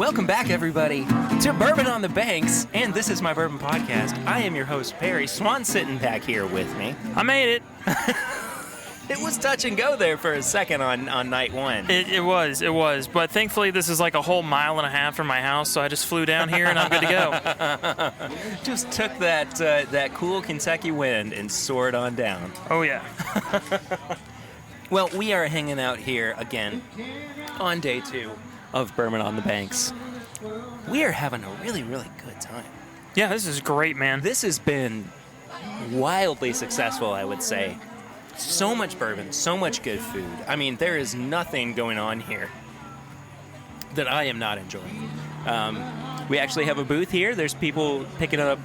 Welcome back, everybody, to Bourbon on the Banks, and this is my Bourbon Podcast. I am your host, Perry. Swan sitting back here with me. I made it. It was touch and go there for a second on night one. It was. But thankfully, this is like a whole mile and a half from my house, so I just flew down here and I'm good to go. Just took that cool Kentucky wind and soared on down. Oh, yeah. Well, we are hanging out here again on day 2 of Bourbon on the Banks. We are having a really, really good time. Yeah, this is great, man. This has been wildly successful, I would say. So much bourbon, so much good food. I mean, there is nothing going on here that I am not enjoying. We actually have a booth here. There's people picking up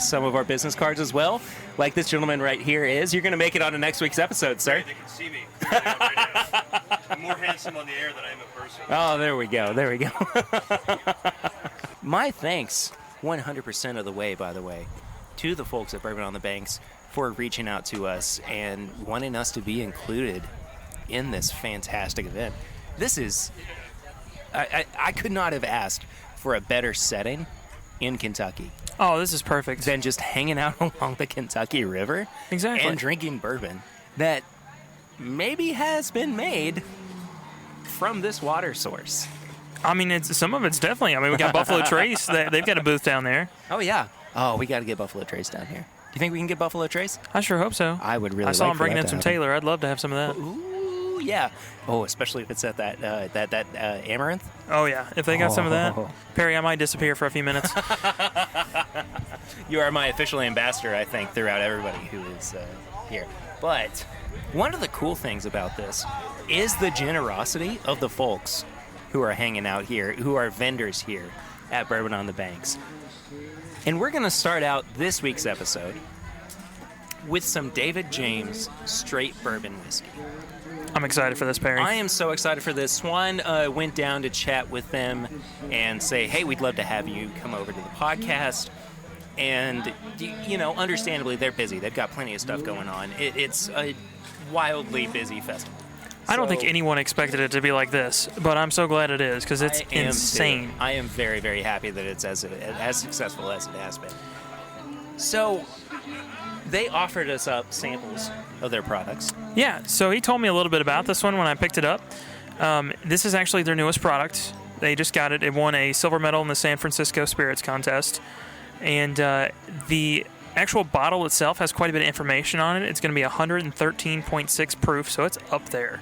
some of our business cards as well, like this gentleman right here is. You're going to make it on to next week's episode, sir. They can see me. Right now. I'm more handsome on the air than I am in person. Oh, there we go. My thanks 100% of the way, by the way, to the folks at Bourbon on the Banks for reaching out to us and wanting us to be included in this fantastic event. This is, I could not have asked for a better setting in Kentucky. Oh, this is perfect. Than just hanging out along the Kentucky River. Exactly. And drinking bourbon that maybe has been made from this water source. I mean, some of it's definitely. I mean, we got Buffalo Trace. They've got a booth down there. Oh, yeah. Oh, we got to get Buffalo Trace down here. Do you think we can get Buffalo Trace? I sure hope so. I would really like I saw for him bringing that in to some happen. Taylor. I'd love to have some of that. Ooh, yeah. Oh, especially if it's at that Amaranth. Oh, yeah. If they got some of that. Oh. Perry, I might disappear for a few minutes. You are my official ambassador, I think, throughout everybody who is here. But one of the cool things about this is the generosity of the folks who are hanging out here, who are vendors here at Bourbon on the Banks. And we're going to start out this week's episode with some David James straight bourbon whiskey. I'm excited for this, Perry. I am so excited for this. Swan went down to chat with them and say, hey, we'd love to have you come over to the podcast. And, you know, understandably, they're busy. They've got plenty of stuff going on. It's a wildly busy festival. I don't think anyone expected it to be like this, but I'm so glad it is because it's insane. I am very, very happy that it's as successful as it has been. So they offered us up samples of their products. Yeah, so he told me a little bit about this one when I picked it up. This is actually their newest product. They just got it. It won a silver medal in the San Francisco Spirits Contest. And the actual bottle itself has quite a bit of information on it. It's going to be 113.6 proof, so it's up there.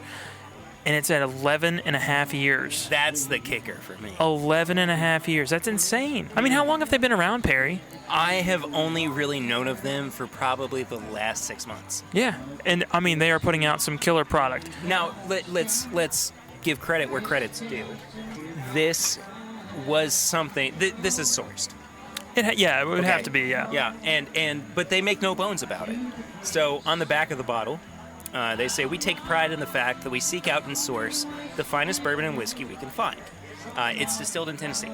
And it's at 11 and a half years. That's the kicker for me. 11 and a half years. That's insane. I mean, how long have they been around, Perry? I have only really known of them for probably the last 6 months. Yeah. And, I mean, they are putting out some killer product. Now, let's give credit where credit's due. This was something... this is sourced. It would have to be, yeah. Yeah, but they make no bones about it. So on the back of the bottle, they say, we take pride in the fact that we seek out and source the finest bourbon and whiskey we can find. It's distilled in Tennessee.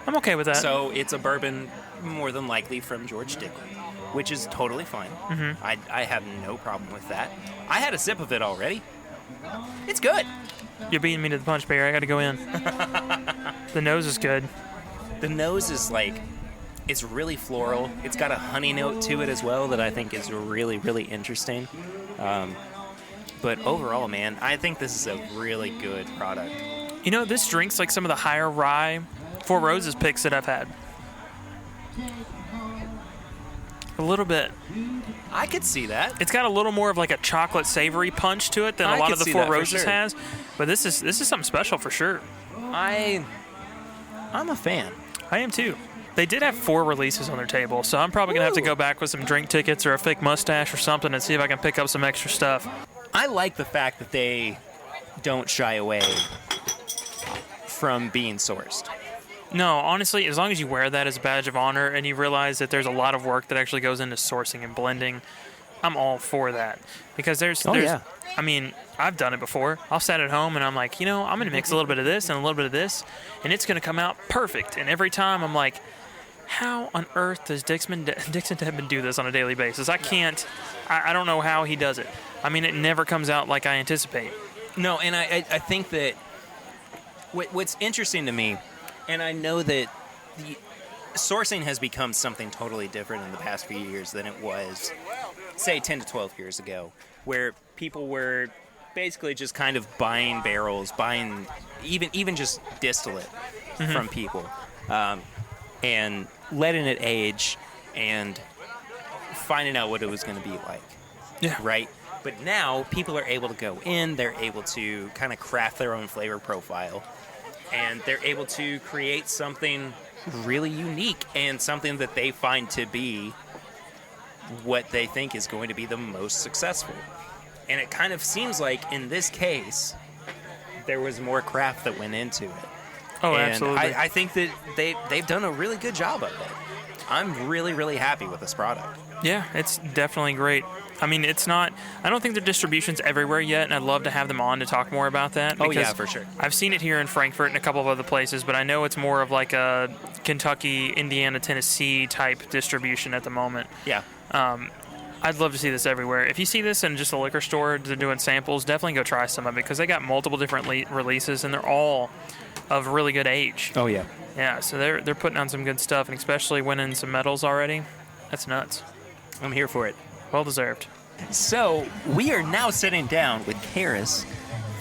I'm okay with that. So it's a bourbon more than likely from George Dickley, which is totally fine. Mm-hmm. I have no problem with that. I had a sip of it already. It's good. You're beating me to the punch, Perry. I got to go in. The nose is good. The nose is it's really floral. It's got a honey note to it as well that I think is really, really interesting. But overall, man, I think this is a really good product. You know, this drink's like some of the higher rye Four Roses picks that I've had. A little bit. I could see that. It's got a little more of like a chocolate savory punch to it than a lot of the Four Roses has. But this is something special for sure. I'm a fan. I am too. They did have 4 releases on their table, so I'm probably going to have to go back with some drink tickets or a fake mustache or something and see if I can pick up some extra stuff. I like the fact that they don't shy away from being sourced. No, honestly, as long as you wear that as a badge of honor and you realize that there's a lot of work that actually goes into sourcing and blending, I'm all for that. Because there's I mean, I've done it before. I'll sit at home and I'm like, you know, I'm going to mix a little bit of this and a little bit of this, and it's going to come out perfect. And every time I'm like, how on earth does Dixon Dedman do this on a daily basis? I don't know how he does it. I mean, it never comes out like I anticipate. No, and I think that What's interesting to me, and I know that the sourcing has become something totally different in the past few years than it was, say, 10 to 12 years ago, where people were basically just kind of buying barrels, buying even just distillate from people, and letting it age and finding out what it was going to be like. Yeah. Right? But now people are able to go in, they're able to kind of craft their own flavor profile, and they're able to create something really unique and something that they find to be what they think is going to be the most successful. And it kind of seems like in this case, there was more craft that went into it. Oh, and absolutely. I think that they've done a really good job of it. I'm really, really happy with this product. Yeah, it's definitely great. I mean, it's not. I don't think their distribution's everywhere yet, and I'd love to have them on to talk more about that. Oh, yeah, for sure. I've seen it here in Frankfurt and a couple of other places, but I know it's more of like a Kentucky, Indiana, Tennessee type distribution at the moment. Yeah. I'd love to see this everywhere. If you see this in just a liquor store, they're doing samples, definitely go try some of it because they got multiple different releases, and they're all of really good age. Oh, yeah. Yeah, so they're putting on some good stuff, and especially winning some medals already. That's nuts. I'm here for it. Well deserved. So, we are now sitting down with Karis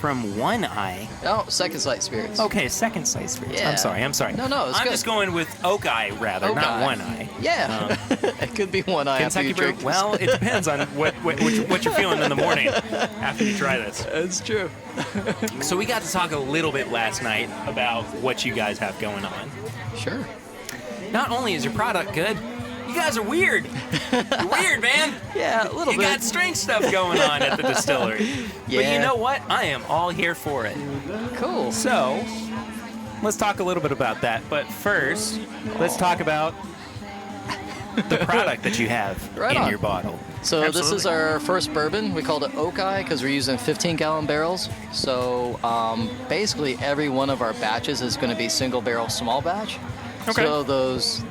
from One Eye. Oh, Second Sight Spirits. Okay, Second Sight Spirits. Yeah. I'm sorry. No, it's I'm good. just going with Oak Eye, rather, Oak not Eye. One Eye. Yeah. It could be One Eye after Kentucky you Brew. drink this. Well, it depends on what you're feeling in the morning after you try this. It's true. So we got to talk a little bit last night about what you guys have going on. Sure. Not only is your product good, you guys are weird. You're weird, man. Yeah, a little You bit. got strange stuff going on at the distillery. But you Yeah. know what? I am all here for it. Cool. So, let's talk a little bit about that. But first, let's talk about the product that you have Right in on. your bottle. So this is Absolutely. our first bourbon. We called it Oak Eye because we're using 15-gallon barrels. So basically every one of our batches is going to be single barrel small batch. Okay. So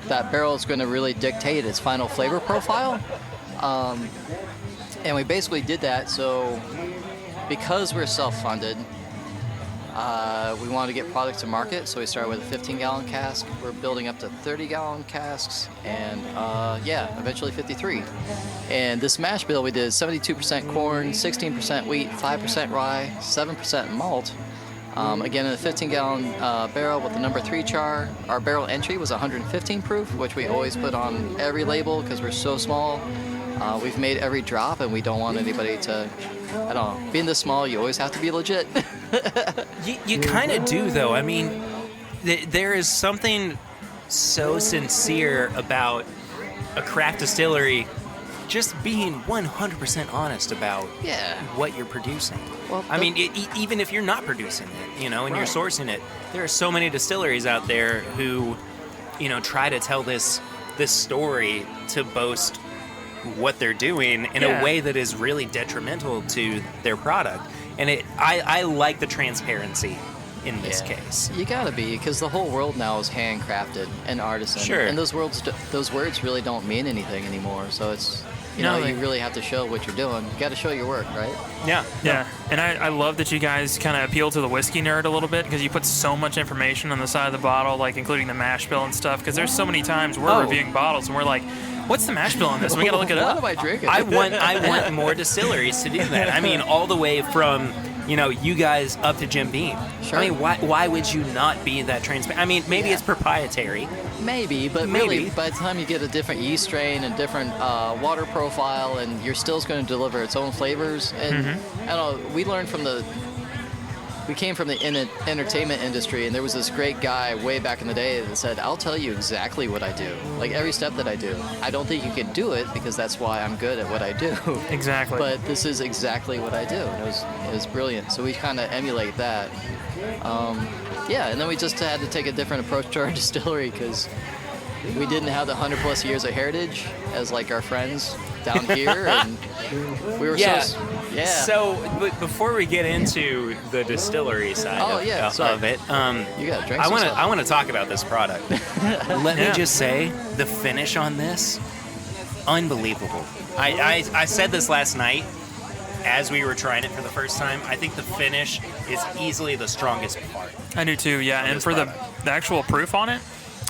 that barrel is going to really dictate its final flavor profile. And we basically did that so because we're self-funded, we wanted to get products to market, so we started with a 15-gallon cask. We're building up to 30-gallon casks, and eventually 53. And this mash bill we did 72% corn, 16% wheat, 5% rye, 7% malt. Again, in a 15-gallon barrel with the number 3 char. Our barrel entry was 115 proof, which we always put on every label because we're so small. We've made every drop, and we don't want anybody to, I don't know, being this small, you always have to be legit. You kind of do, though. I mean, there is something so sincere about a craft distillery just being 100% honest about Yeah. what you're producing. Well, I mean, even if you're not producing it, and you're Right. sourcing it, there are so many distilleries out there who, try to tell this story to boast what they're doing in Yeah. a way that is really detrimental to their product. And I like the transparency in this case. You gotta be, because the whole world now is handcrafted and artisan. Sure. And those words really don't mean anything anymore. So it's, No, you they- really have to show what you're doing. You gotta show your work, right? Yeah. Yeah, and I love that you guys kind of appeal to the whiskey nerd a little bit because you put so much information on the side of the bottle, like including the mash bill and stuff. Because there's so many times we're Oh. reviewing bottles and we're like, "What's the mash bill on this?" We gotta look it What up. am I drinking? I want more distilleries to do that. I mean, all the way from you guys up to Jim Beam. Sure. I mean, why would you not be that transparent? I mean, maybe Yeah. it's proprietary. Maybe, but Maybe. really, by the time you get a different yeast strain and different water profile, and your still's going to deliver its own flavors. And I don't know, we came from the entertainment industry, and there was this great guy way back in the day that said, "I'll tell you exactly what I do, like every step that I do. I don't think you can do it because that's why I'm good at what I do." Exactly. But this is exactly what I do. And it was brilliant. So we kind of emulate that. And then we just had to take a different approach to our distillery because we didn't have the 100+ years of heritage as like our friends down here, and we were So, but before we get into the distillery side sorry. of it, You gotta drink I some want to stuff. I want to talk about this product. Let me Yeah. just say, the finish on this, unbelievable. I said this last night. as we were trying it for the first time, I think the finish is easily the strongest part. I do too, yeah. And this for the product. actual proof on it,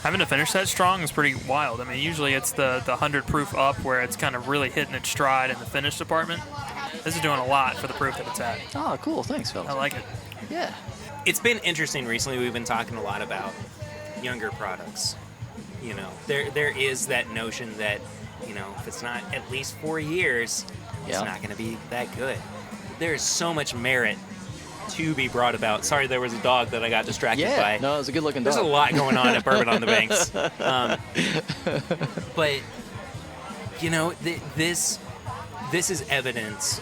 having to finish that strong is pretty wild. I mean, usually it's the 100 proof up where it's kind of really hitting its stride in the finish department. This is doing a lot for the proof that it's at. Oh, cool. Thanks, Phil. I like it. Yeah. It's been interesting recently. We've been talking a lot about younger products. You know, there is that notion that, you know, if it's not at least 4 years, it's Yeah. not going to be that good. There is so much merit to be brought about. Sorry, there was a dog that I got distracted by. Yeah. No, it's a good looking dog. There's a lot going on at Bourbon on the Banks. But, you know, this is evidence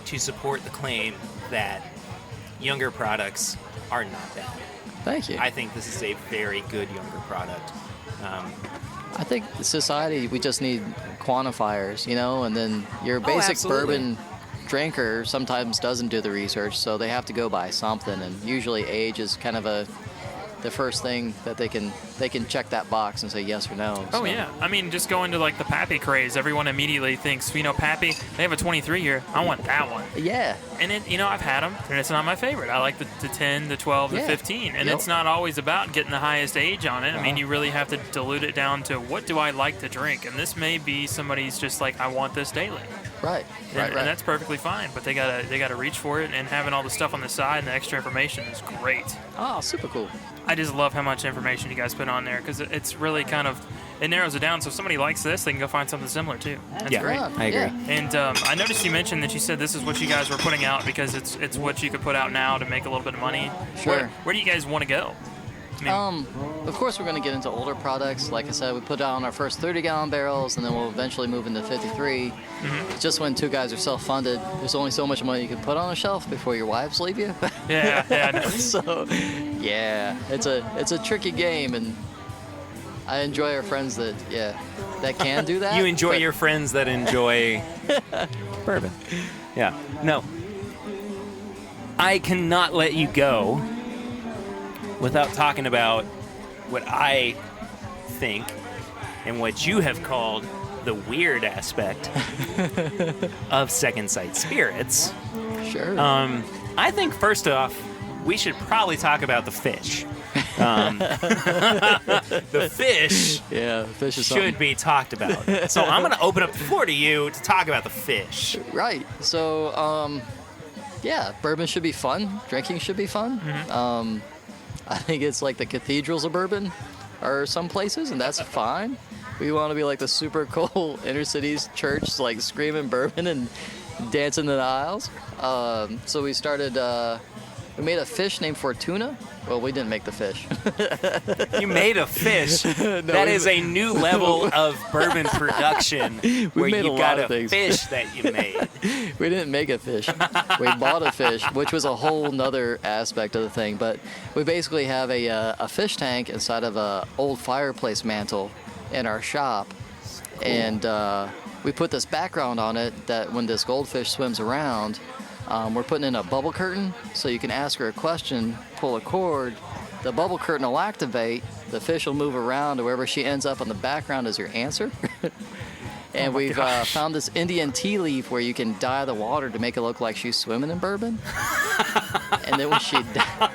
to support the claim that younger products are not bad. Thank you. I think this is a very good younger product. I think society, we just need quantifiers, you know, and then your basic absolutely. bourbon drinker sometimes doesn't do the research, so they have to go by something, and usually age is kind of the first thing that they can check that box and say yes or no. Oh so. yeah, I mean, just going to like the Pappy craze, everyone immediately thinks, you know, Pappy, they have a 23 year, I want that one. Yeah. And it, you know, I've had them, and it's not my favorite. I like the 10, the 12, the Yeah. 15, and Yep. it's not always about getting the highest age on it. I mean, you really have to dilute it down to what do I like to drink, and this may be somebody's just like, I want this daily. Right. And that's perfectly fine, but they gotta reach for it, and having all the stuff on the side and the extra information is great. Oh, super cool. I just love how much information you guys put on there because it's really kind of, it narrows it down. So if somebody likes this, they can go find something similar too. That's Yeah. great. I agree. Yeah. And I noticed you mentioned that you said this is what you guys were putting out because it's what you could put out now to make a little bit of money. Sure. Where do you guys want to go? I mean, Of course, we're going to get into older products. Like I said, we put out our first 30-gallon barrels, and then we'll eventually move into 53. Just when two guys are self-funded, there's only so much money you can put on a shelf before your wives leave you. yeah, I know. So, yeah, it's a tricky game, and I enjoy our friends that can do that. You enjoy but- your friends that enjoy bourbon. Yeah. No. I cannot let you go without talking about what I think and what you have called the weird aspect of Second Sight Spirits. Sure. I think first off, we should probably talk about the fish. The fish yeah, fish is should something. be talked about. So I'm going to open up the floor to you to talk about the fish. Right. So, yeah, bourbon should be fun. Drinking should be fun. I think it's like the cathedrals of bourbon are some places, and that's fine. We want to be like the super cool inner cities church, like screaming bourbon and dancing in the aisles. So we started, we made a fish named Fortuna. Well, we didn't make the fish. You made a fish. That is a new level of bourbon production where made you a got lot a of things. fish that you made. We didn't make a fish. We bought a fish, which was a whole nother aspect of the thing. But we basically have a fish tank inside of a old fireplace mantle in our shop. And we put this background on it that when this goldfish swims around, we're putting in a bubble curtain so you can ask her a question, pull a cord, the bubble curtain will activate, the fish will move around to wherever she ends up on the background is your answer. And we've found this Indian tea leaf where you can dye the water to make it look like she's swimming in bourbon. And then when she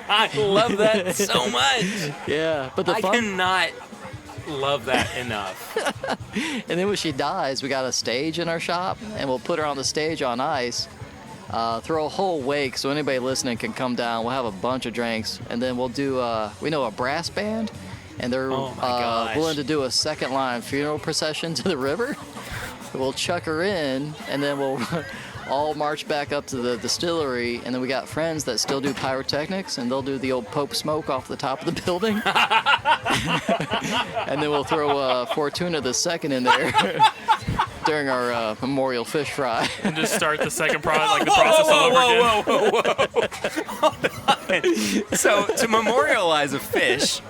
I love that so much. yeah, but the I fun cannot love that enough. and then when she dies, we got a stage in our shop, and we'll put her on the stage on ice, throw a whole wake so anybody listening can come down. We'll have a bunch of drinks, and then we'll do we know a brass band, and they're Oh my gosh. willing to do a second line funeral procession to the river. We'll chuck her in, and then we'll all march back up to the distillery, and then we got friends that still do pyrotechnics, and they'll do the old Pope smoke off the top of the building. And then we'll throw Fortuna the second in there during our memorial fish fry. And just start the second product, like the process all over again. Hold on. So to memorialize a fish,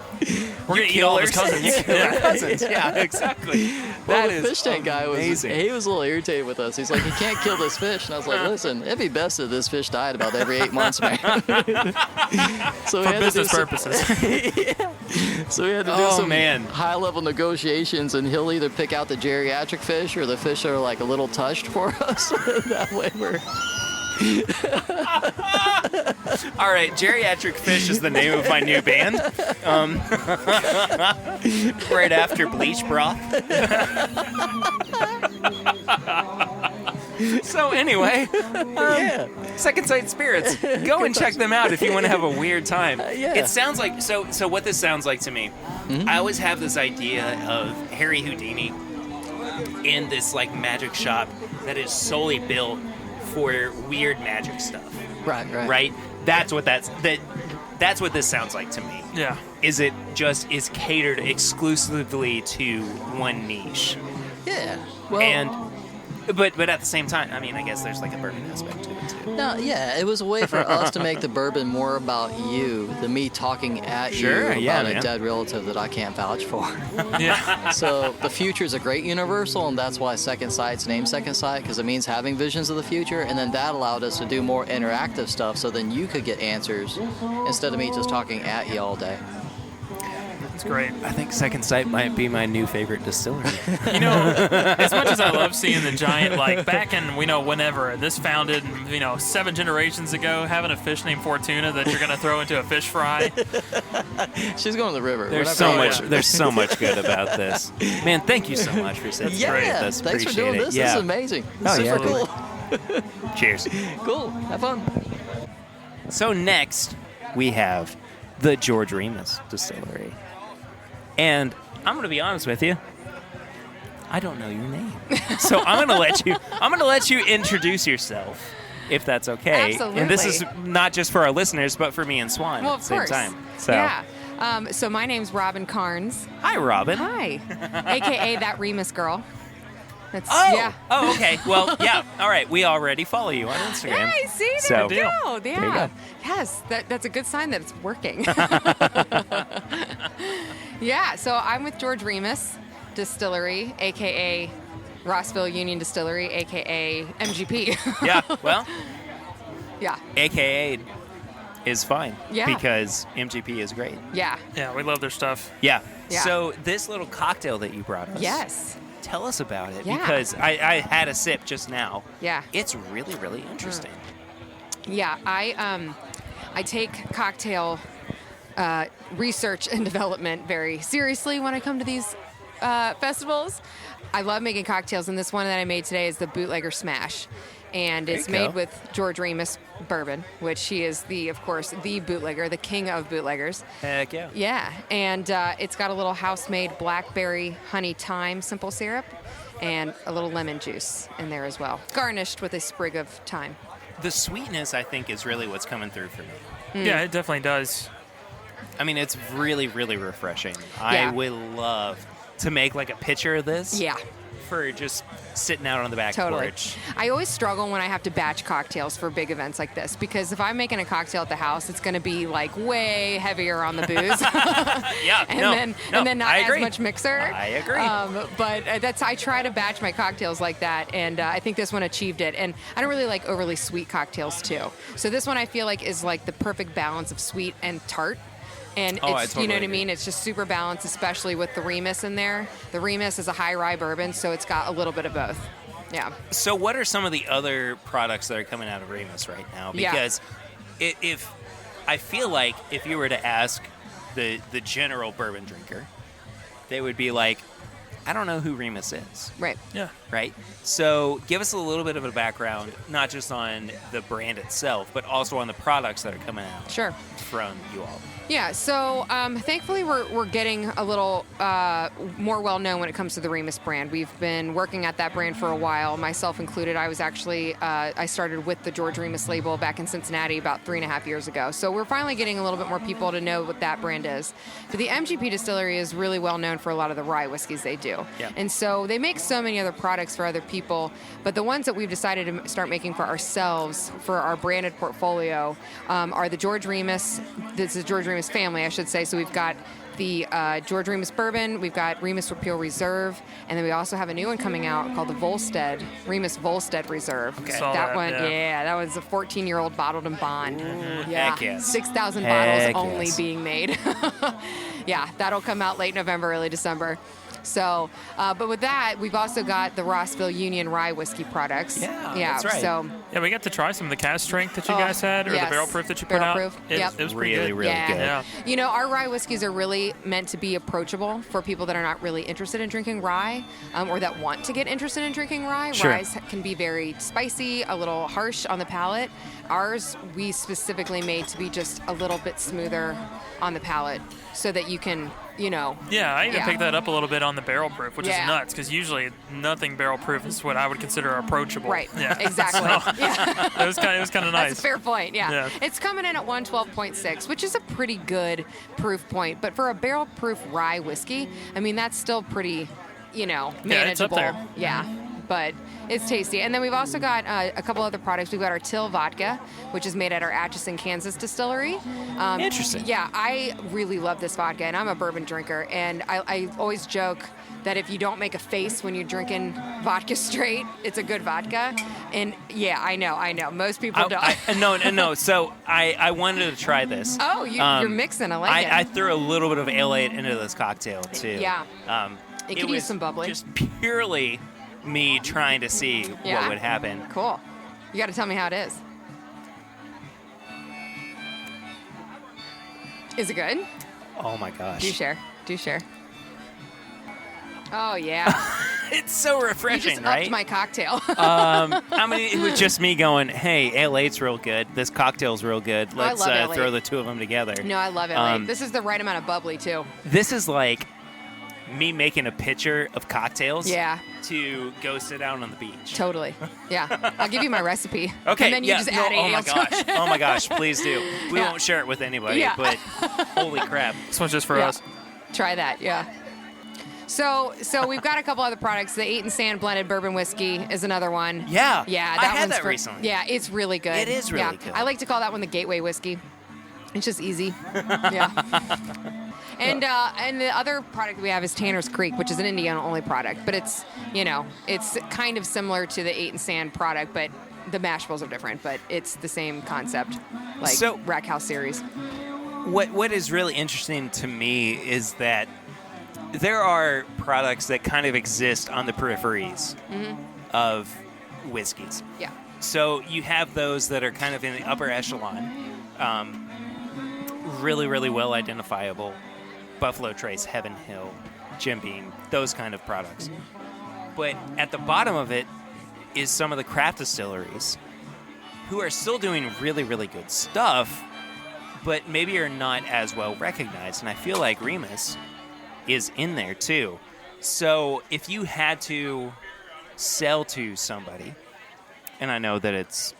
We're gonna eat all his kill her- cousins. You kill her cousins. Yeah, exactly. Well, That the is fish tank guy was amazing. he was a little irritated with us. He's like, you can't kill this fish, and I was like, listen, it'd be best if this fish died about every 8 months, man. So we For had business to do purposes. So we had to do Oh, some man. high-level negotiations, and he'll either pick out the geriatric fish or the fish that are like a little touched for us. That way All right, Geriatric Fish is the name of my new band. Right after Bleach Broth. So anyway, Second Sight Spirits. Go and check them out if you want to have a weird time. It sounds like so what this sounds like to me. I always have this idea of Harry Houdini in this like magic shop that is solely built for weird magic stuff. Right? That's what that's what this sounds like to me. Yeah. Is it just is catered exclusively to one niche? Yeah. Well, And but at the same time, I mean, I guess there's like a bourbon aspect to it too. no, yeah, it was a way for us to make the bourbon more about you than me talking at Sure, you yeah, about man. a dead relative that I can't vouch for. Yeah. So the future is a great universal, and that's why Second Sight's named Second Sight, because it means having visions of the future, and then that allowed us to do more interactive stuff, so then you could get answers instead of me just talking at you all day. It's great. I think Second Sight might be my new favorite distillery. You know, as much as I love seeing the giant, like back in, whenever this founded, 7 generations ago, having a fish named Fortuna that you're going to throw into a fish fry. She's going to the river. There's There's so much good about this. Man, thank you so much for sitting Yeah, with us. thanks for Appreciate doing it. this. Yeah. This is amazing. Oh, Super yeah, cool. Cheers. Cool. Have fun. So next, we have the George Remus Distillery. And I'm going to be honest with you. I don't know your name. So I'm going to let you introduce yourself, if that's okay. Absolutely. And this is not just for our listeners, but for me and Swan Well, at the of same course. time. So, Yeah. So my name's Robin Carnes. hi, Robin. Hi. AKA that Remus girl. That's, Oh, yeah. oh, okay. Well, yeah. All right. We already follow you on Instagram. Hey, see, there So- we go. you go. Yeah. Yes, that's a good sign that it's working. Yeah, so I'm with George Remus Distillery, AKA Rossville Union Distillery, AKA MGP. Yeah. Well, Yeah, AKA is fine. Yeah. Because MGP is great. yeah. Yeah, we love their stuff. Yeah. Yeah. So this little cocktail that you brought us. Yes. Tell us about it, Yeah. because I had a sip just now. Yeah. It's really, really interesting. Yeah, I take cocktail research and development very seriously when I come to these festivals. I love making cocktails, and this one that I made today is the Bootlegger Smash. And it's There you made go. with George Remus bourbon, which he is of course, the bootlegger, the king of bootleggers. Heck yeah. Yeah, and it's got a little house-made blackberry honey thyme simple syrup and a little lemon juice in there as well, garnished with a sprig of thyme. The sweetness, I think, is really what's coming through for me. Yeah, it definitely does. I mean, it's really, really refreshing. Yeah. I would love to make like a pitcher of this. Yeah. For just sitting out on the back Totally. porch. I always struggle when I have to batch cocktails for big events like this, because if I'm making a cocktail at the house, it's going to be like way heavier on the booze. Yeah, and then not I as agree. much mixer. I agree. But I try to batch my cocktails like that, and I think this one achieved it. And I don't really like overly sweet cocktails too. So this one I feel like is like the perfect balance of sweet and tart. And Oh, I it's, totally you know what I agree. mean? It's just super balanced, especially with the Remus in there. The Remus is a high rye bourbon, so it's got a little bit of both. Yeah. So what are some of the other products that are coming out of Remus right now? Yeah. Because if I feel like if you were to ask the general bourbon drinker, they would be like, I don't know who Remus is. Right. Yeah. Right? So give us a little bit of a background, not just on the brand itself, but also on the products that are coming out Sure. from you all. Yeah, so thankfully we're getting a little more well-known when it comes to the Remus brand. We've been working at that brand for a while, myself included. I was actually, I started with the George Remus label back in Cincinnati about 3.5 years ago. So we're finally getting a little bit more people to know what that brand is. But the MGP distillery is really well-known for a lot of the rye whiskeys they do. Yeah. And so they make so many other products for other people, but the ones that we've decided to start making for ourselves, for our branded portfolio, are the George Remus. This is George Remus family, I should say. So we've got the George Remus Bourbon, we've got Remus Repeal Reserve, and then we also have a new one coming out called the Volstead, Remus Volstead Reserve. Okay. Saw That that, one, yeah. yeah, that was a 14-year-old bottled in bond. Yeah, Heck yes. 6,000 Heck bottles only yes. being made. Yeah, that'll come out late November, early December. So, but with that, we've also got the Rossville Union Rye whiskey products. Yeah, Yeah. that's right. So, Yeah, we got to try some of the cask strength that you guys had, or yes. the barrel proof that you put Barrel out. proof, It, yep. it was pretty Really, good. really Yeah. good. Yeah. you know, our rye whiskeys are really meant to be approachable for people that are not really interested in drinking rye, or that want to get interested in drinking rye. Sure. Ryes can be very spicy, a little harsh on the palate. Ours, we specifically made to be just a little bit smoother on the palate so that you can, you know. Yeah, I even Yeah. picked that up a little bit on the barrel proof, which Yeah. is nuts because usually nothing barrel proof is what I would consider approachable. Right, Yeah. exactly. Yeah. It was kind of nice. That's a fair point, yeah. Yeah. It's coming in at 112.6, which is a pretty good proof point. But for a barrel proof rye whiskey, I mean, that's still pretty, you know, Yeah, it's up manageable. there. Yeah, but it's tasty. And then we've also got a couple other products. We've got our Till vodka, which is made at our Atchison, Kansas distillery. Interesting. Yeah, I really love this vodka, and I'm a bourbon drinker. And I always joke that if you don't make a face when you're drinking vodka straight, it's a good vodka. And yeah, I know. Most people don't. No. So I wanted to try this. Oh, you're mixing. I like it. I threw a little bit of ale into this cocktail too. Yeah. It could use was some bubbly. Just purely me trying to see Yeah. what would happen. Cool. You got to tell me how it is. Is it good? Oh my gosh. Do share. Oh yeah. It's so You refreshing, just right? upped my cocktail. I mean, it was just me going, hey, Ale8's real good. This cocktail's real good. I Let's love Ale8. throw the two of them together. No, I love it. This is the right amount of bubbly too. This is like me making a pitcher of cocktails Yeah. to go sit down on the beach. Totally. Yeah. I'll give you my recipe. Okay, And then you yeah, just no, add oh my ale to gosh. it. Oh my gosh, please do. We Yeah. won't share it with anybody, Yeah. but holy crap. This one's just for Yeah. us. Try that, yeah. So we've got a couple other products. The 8 and Sand blended bourbon whiskey is another one. Yeah. Yeah, I had one's that recently. Yeah, it's really good. It is really yeah. good. I like to call that one the gateway whiskey. It's just easy. Yeah. And the other product we have is Tanner's Creek, which is an Indiana only product, but it's kind of similar to the 8 and Sand product, but the mash bills are different, but it's the same concept, like So- Rack House series. What is really interesting to me is that there are products that kind of exist on the peripheries of whiskeys. Yeah. So you have those that are kind of in the upper echelon, really, really well identifiable. Buffalo Trace, Heaven Hill, Jim Beam, those kind of products. But at the bottom of it is some of the craft distilleries who are still doing really, really good stuff, but maybe are not as well recognized. And I feel like Remus is in there too. So if you had to sell to somebody, and I know that it's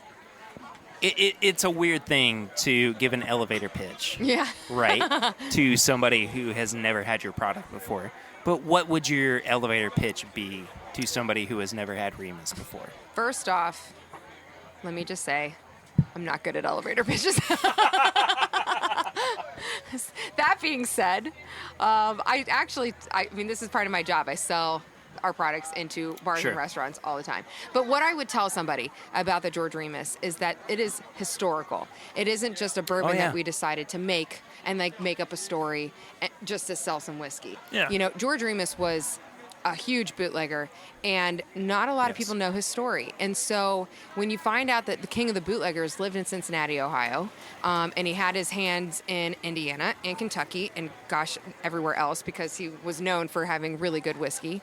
a weird thing to give an elevator pitch, Yeah. right, to somebody who has never had your product before. But what would your elevator pitch be to somebody who has never had Remus before? First off, let me just say, I'm not good at elevator pitches. That being said, I mean, this is part of my job. I sell our products into bars Sure. and restaurants all the time. But what I would tell somebody about the George Remus is that it is historical. It isn't just a bourbon yeah. that we decided to make and like make up a story just to sell some whiskey. Yeah. You know, George Remus was a huge bootlegger, and not a lot of Yes. people know his story. And so when you find out that the king of the bootleggers lived in Cincinnati, Ohio, and he had his hands in Indiana and Kentucky and gosh, everywhere else because he was known for having really good whiskey,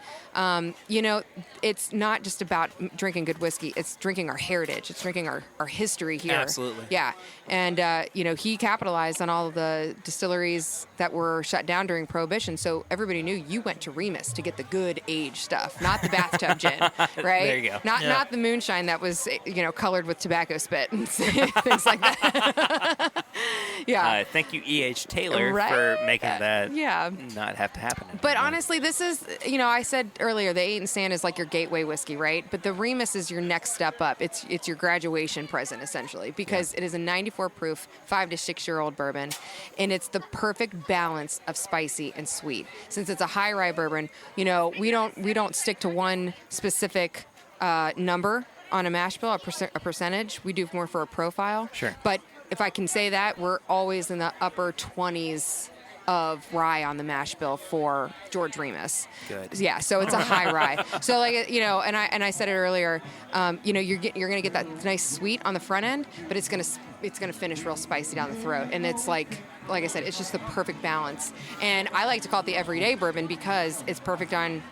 you know, it's not just about drinking good whiskey. It's drinking our heritage. It's drinking our history here. Absolutely. Yeah. And, you know, he capitalized on all of the distilleries that were shut down during Prohibition. So everybody knew you went to Remus to get the good age stuff, not the bathtub gin, right? There you go. Not the moonshine that was, you know, colored with tobacco spit and things like that. Yeah. Thank you, E.H. Taylor, Right? for making that Yeah. not have to happen. But honestly, this is, you know, I said earlier, the 8 and Sand is like your gateway whiskey, right? But the Remus is your next step up. It's your graduation present, essentially, because it is a 94 proof, 5 to 6 year old bourbon, and it's the perfect balance of spicy and sweet. Since it's a high rye bourbon, you know, we don't stick to one specific number on a mash bill, a percentage. We do more for a profile. Sure. But if I can say that, we're always in the upper 20s of rye on the mash bill for George Remus. Good. Yeah, so it's a high rye. So like, you know, and I said it earlier, you know, you're going to get that nice sweet on the front end, but it's going to finish real spicy down the throat. And it's like I said, it's just the perfect balance. And I like to call it the everyday bourbon because it's perfect on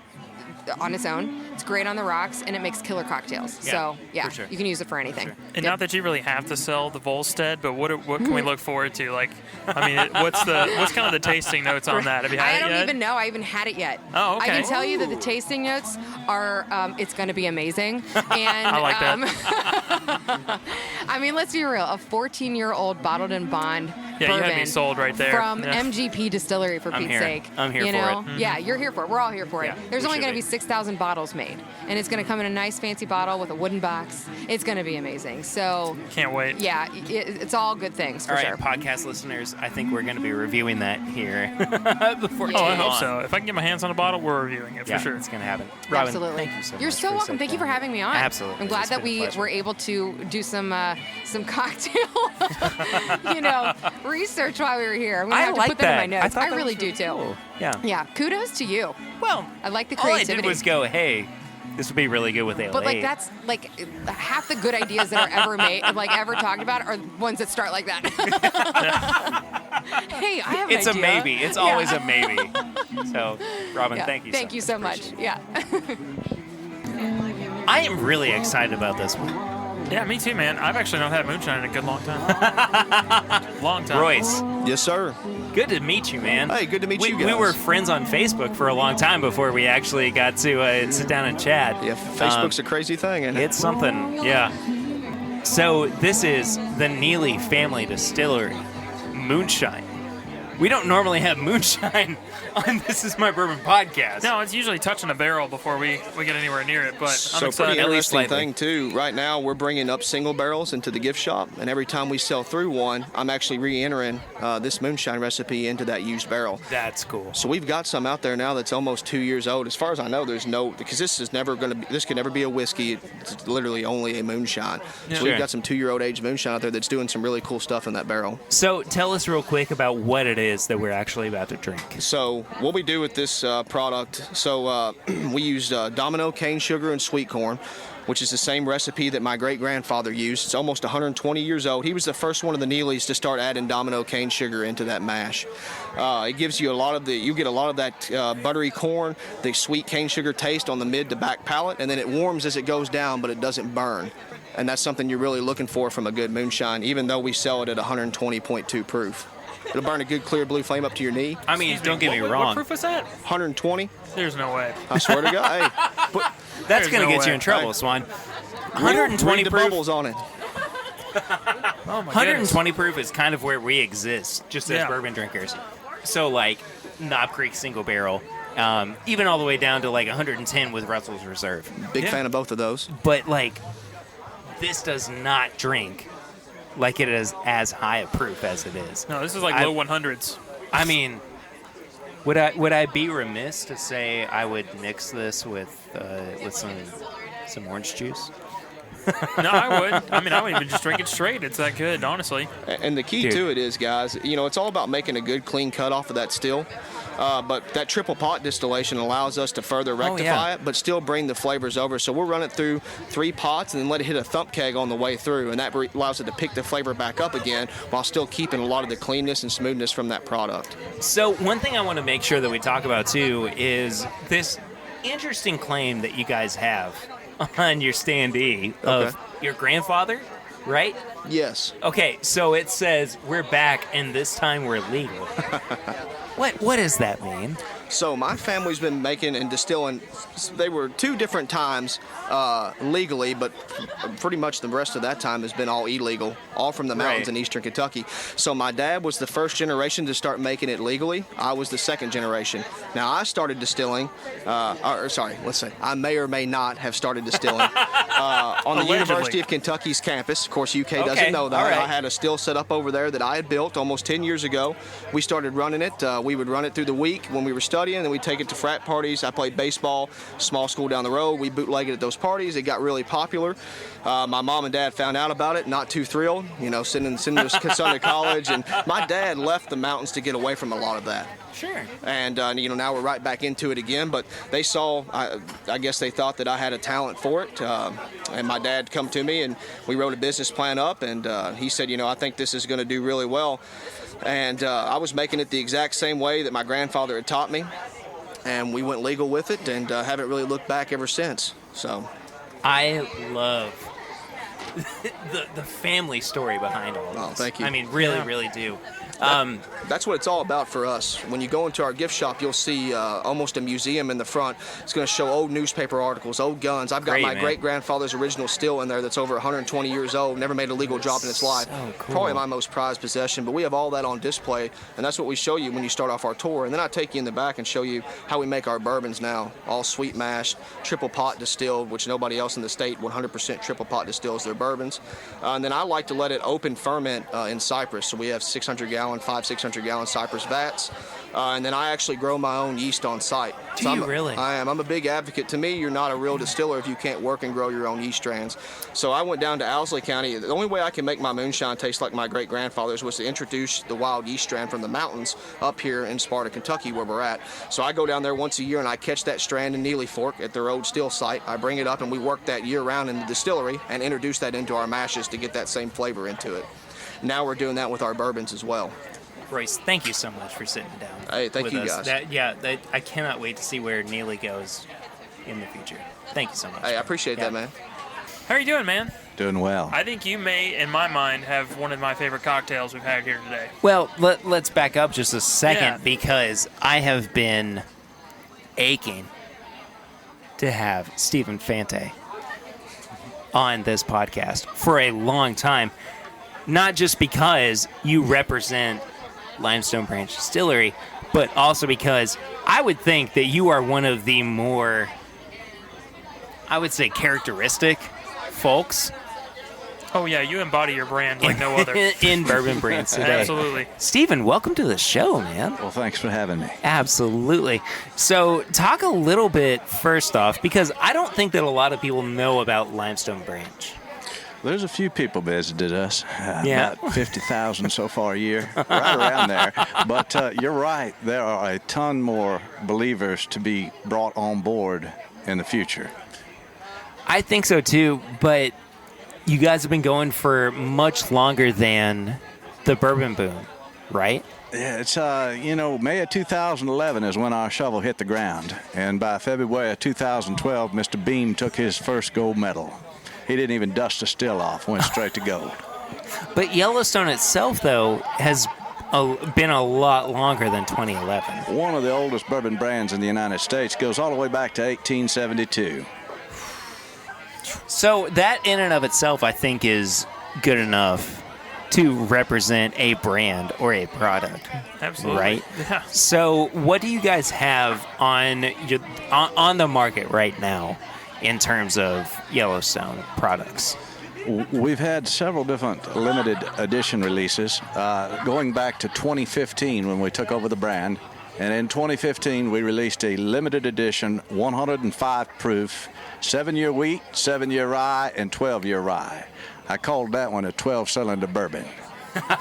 its own. It's great on the rocks, and it makes killer cocktails. Yeah, so yeah, for sure. you can use it for anything. For sure. And not that you really have to sell the Volstead, but what can we look forward to? Like, I mean, what's kind of the tasting notes on that? Have you had I it don't yet? even know. I haven't had it yet. Oh, okay. I can tell you that the tasting notes are, it's going to be amazing. And I like that. I mean, let's be real. A 14-year-old bottled in bond Yeah, bourbon you had me sold right there. from Yeah. MGP Distillery, for Pete's here. sake. I'm here you for know? it. Yeah, you're here for it. We're all here for Yeah, it. There's we only should going to be. be 6,000 bottles made, and it's going to come in a nice fancy bottle with a wooden box. It's going to be amazing. So Can't wait. yeah, it's all good things for All right, sure. podcast listeners, I think we're going to be reviewing that here before too Oh, I hope long. so. If I can get my hands on a bottle, we're reviewing it Yeah, for sure. it's going to happen. Robin, Absolutely. thank you so You're much so for welcome. sitting Thank you for down. having me on. Absolutely. I'm glad It's that been a we pleasure. were able to do some cocktail, research while we were here. I'm gonna I have like to put that in my that. notes. thought I that really was do too. cool. Yeah. Yeah. Kudos to you. Well, I like the all I creativity. did was go, hey, this would be really good with ale. But like that's like half the good ideas that are ever made, like ever talked about, are ones that start like that. Hey, I have an It's a idea. maybe. It's Yeah. always a maybe. So, Robin, Yeah. thank you. Thank you so much. Appreciate Yeah. it. I am really excited about this one. Yeah, me too, man. I've actually not had moonshine in a good long time. Long time. Royce, Yes, sir. good to meet you, man. Hey, good to meet you We guys. were friends on Facebook for a long time before we actually got to sit down and chat. Yeah, Facebook's a crazy thing, and It's something, yeah. So this is the Neely Family Distillery Moonshine. We don't normally have moonshine on This Is My Bourbon podcast. No, it's usually touching a barrel before we get anywhere near it, but I'm so excited. pretty At least interesting slightly. thing too. Right now, we're bringing up single barrels into the gift shop, and every time we sell through one, I'm actually re-entering this moonshine recipe into that used barrel. That's cool. So we've got some out there now that's almost 2 years old. As far as I know, there's no, because this is never going to be, this could never be a whiskey. It's literally only a moonshine. Yeah. So Sure. we've got some 2-year-old aged moonshine out there that's doing some really cool stuff in that barrel. So tell us real quick about what it is that we're actually about to drink. So what we do with this product, we used Domino cane sugar and sweet corn, which is the same recipe that my great-grandfather used. It's almost 120 years old. He was the first one of the Neelys to start adding Domino cane sugar into that mash. It gives you you get a lot of that buttery corn, the sweet cane sugar taste on the mid to back palate, and then it warms as it goes down, but it doesn't burn. And that's something you're really looking for from a good moonshine, even though we sell it at 120.2 proof. It'll burn a good clear blue flame up to your knee. I mean, don't get me What wrong. proof was that? 120. There's no way. I swear to God. Hey, That's There's going to no get you way. in trouble, Right. Swan. 120 read the proof. bubbles on it. Oh my 120 proof is kind of where we exist, just as Yeah. bourbon drinkers. So like Knob Creek single barrel, even all the way down to like 110 with Russell's Reserve. Big Yeah. fan of both of those. But like, this does not drink like it is as high a proof as it is. No, this is like I- low 100s. I mean, would I be remiss to say I would mix this with some orange juice? No, I would. I mean, I would even just drink it straight. It's that good, honestly. And the key Dude. to it is, guys, it's all about making a good clean cut off of that still. But that triple pot distillation allows us to further rectify it, but still bring the flavors over. So we'll run it through 3 pots and then let it hit a thump keg on the way through, and that allows it to pick the flavor back up again while still keeping a lot of the cleanness and smoothness from that product. So one thing I want to make sure that we talk about too is this interesting claim that you guys have on your standee of Okay. your grandfather, right? Yes. Okay, so it says we're back and this time we're legal. What does that mean? So my family's been making and distilling. They were 2 different times legally, but pretty much the rest of that time has been all illegal, all from the mountains Right. in eastern Kentucky. So my dad was the first generation to start making it legally. I was the second generation. Now I started distilling, I may or may not have started distilling on the Allegedly. University of Kentucky's campus. Of course, UK doesn't doesn't know that. All right. I had a still set up over there that I had built almost 10 years ago. We started running it. We would run it through the week when we were studying, and we'd take it to frat parties. I played baseball, small school down the road. We bootlegged it at those parties. It got really popular. My mom and dad found out about it, not too thrilled, sending their son to college. And my dad left the mountains to get away from a lot of that. Sure. And, now we're right back into it again. But they saw, I guess they thought that I had a talent for it. And my dad come to me, and we wrote a business plan up. And he said, I think this is going to do really well. And I was making it the exact same way that my grandfather had taught me. And we went legal with it and haven't really looked back ever since. So I love the family story behind all this. Oh, thank you. I mean, really do. That's what it's all about for us. When you go into our gift shop, you'll see almost a museum in the front. It's going to show old newspaper articles, old guns. I've got my great-grandfather's original still in there that's over 120 years old, never made a legal drop in its life. So cool. Probably my most prized possession, but we have all that on display, and that's what we show you when you start off our tour. And then I take you in the back and show you how we make our bourbons now, all sweet mashed, triple pot distilled, which nobody else in the state 100% triple pot distills their bourbons. And then I like to let it open ferment in Cypress, so we have 600-gallon 600-gallon Cypress vats, and then I actually grow my own yeast on site. Do you really? I am. I'm a big advocate. To me, you're not a real distiller if you can't work and grow your own yeast strains. So I went down to Owsley County. The only way I can make my moonshine taste like my great-grandfather's was to introduce the wild yeast strand from the mountains up here in Sparta, Kentucky, where we're at. So I go down there once a year, and I catch that strand in Neely Fork at their old still site. I bring it up, and we work that year-round in the distillery and introduce that into our mashes to get that same flavor into it. Now we're doing that with our bourbons as well. Royce, thank you so much for sitting down. Hey, thank with you us. guys. I cannot wait to see where Neely goes in the future. Thank you so much. Hey, I appreciate that, man. How are you doing, man? Doing well. I think you may, in my mind, have one of my favorite cocktails we've had here today. Well, let's back up just a second because I have been aching to have Stephen Fante on this podcast for a long time. Not just because you represent Limestone Branch Distillery, but also because I would think that you are one of the more, I would say, characteristic folks. Oh, yeah, you embody your brand like no other. in bourbon brands today. Absolutely. Stephen, welcome to the show, man. Well, thanks for having me. Absolutely. So talk a little bit first off, because I don't think that a lot of people know about Limestone Branch. There's a few people visited us, Yeah. about 50,000 so far a year, right around there. But you're right, there are a ton more believers to be brought on board in the future. I think so too, but you guys have been going for much longer than the bourbon boom, right? Yeah, it's, May of 2011 is when our shovel hit the ground. And by February of 2012, Mr. Beam took his first gold medal. He didn't even dust a still off, went straight to gold. But Yellowstone itself, though, has been a lot longer than 2011. One of the oldest bourbon brands in the United States goes all the way back to 1872. So that in and of itself, I think, is good enough to represent a brand or a product. Absolutely. Right? Yeah. So what do you guys have on the market right now in terms of Yellowstone products? We've had several different limited edition releases, going back to 2015 when we took over the brand. And in 2015, we released a limited edition 105 proof 7-year wheat, 7-year rye, and 12-year rye. I called that one a 12-cylinder bourbon.